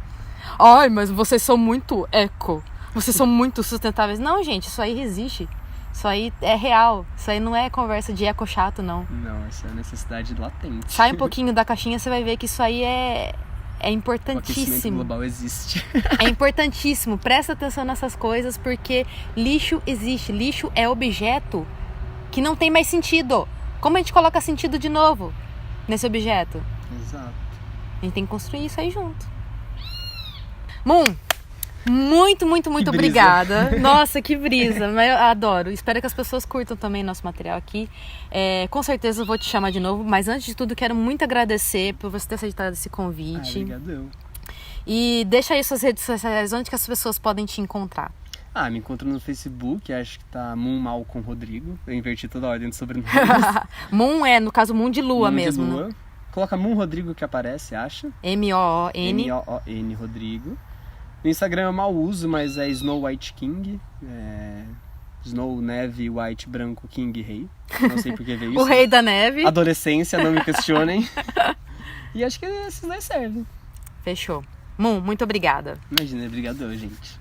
Ai, mas vocês são muito eco, vocês são muito sustentáveis. Não, gente, isso aí resiste. Isso aí é real. Isso aí não é conversa de eco chato, não. Não, isso é necessidade latente. Sai um pouquinho da caixinha, você vai ver que isso aí é importantíssimo. O aquecimento global existe. É importantíssimo. Presta atenção nessas coisas, porque lixo existe. Lixo é objeto que não tem mais sentido. Como a gente coloca sentido de novo nesse objeto? Exato. A gente tem que construir isso aí junto. Moon, Muito, muito, muito Que brisa. obrigada. Nossa, que brisa. Mas eu adoro. Espero que as pessoas curtam também nosso material aqui. Com certeza eu vou te chamar de novo. Mas antes de tudo, quero muito agradecer por você ter aceitado esse convite. Obrigado. E deixa aí suas redes sociais, onde que as pessoas podem te encontrar. Me encontra no Facebook, acho que tá Moon Malcolm Rodrigo. Eu inverti toda a ordem de sobrenomes. Moon é, no caso, Moon de Lua Moon mesmo. de Lua. Né? Coloca Moon Rodrigo que aparece, acha? M-O-O-N. M-O-O-N Rodrigo. No Instagram eu mal uso, mas é Snow White King. Snow, neve, white, branco, king, rei. Não sei por que veio isso. O rei da neve. Adolescência, não me questionem. E acho que esses dois servem. Fechou. Moon, muito obrigada. Imagina, obrigado, gente.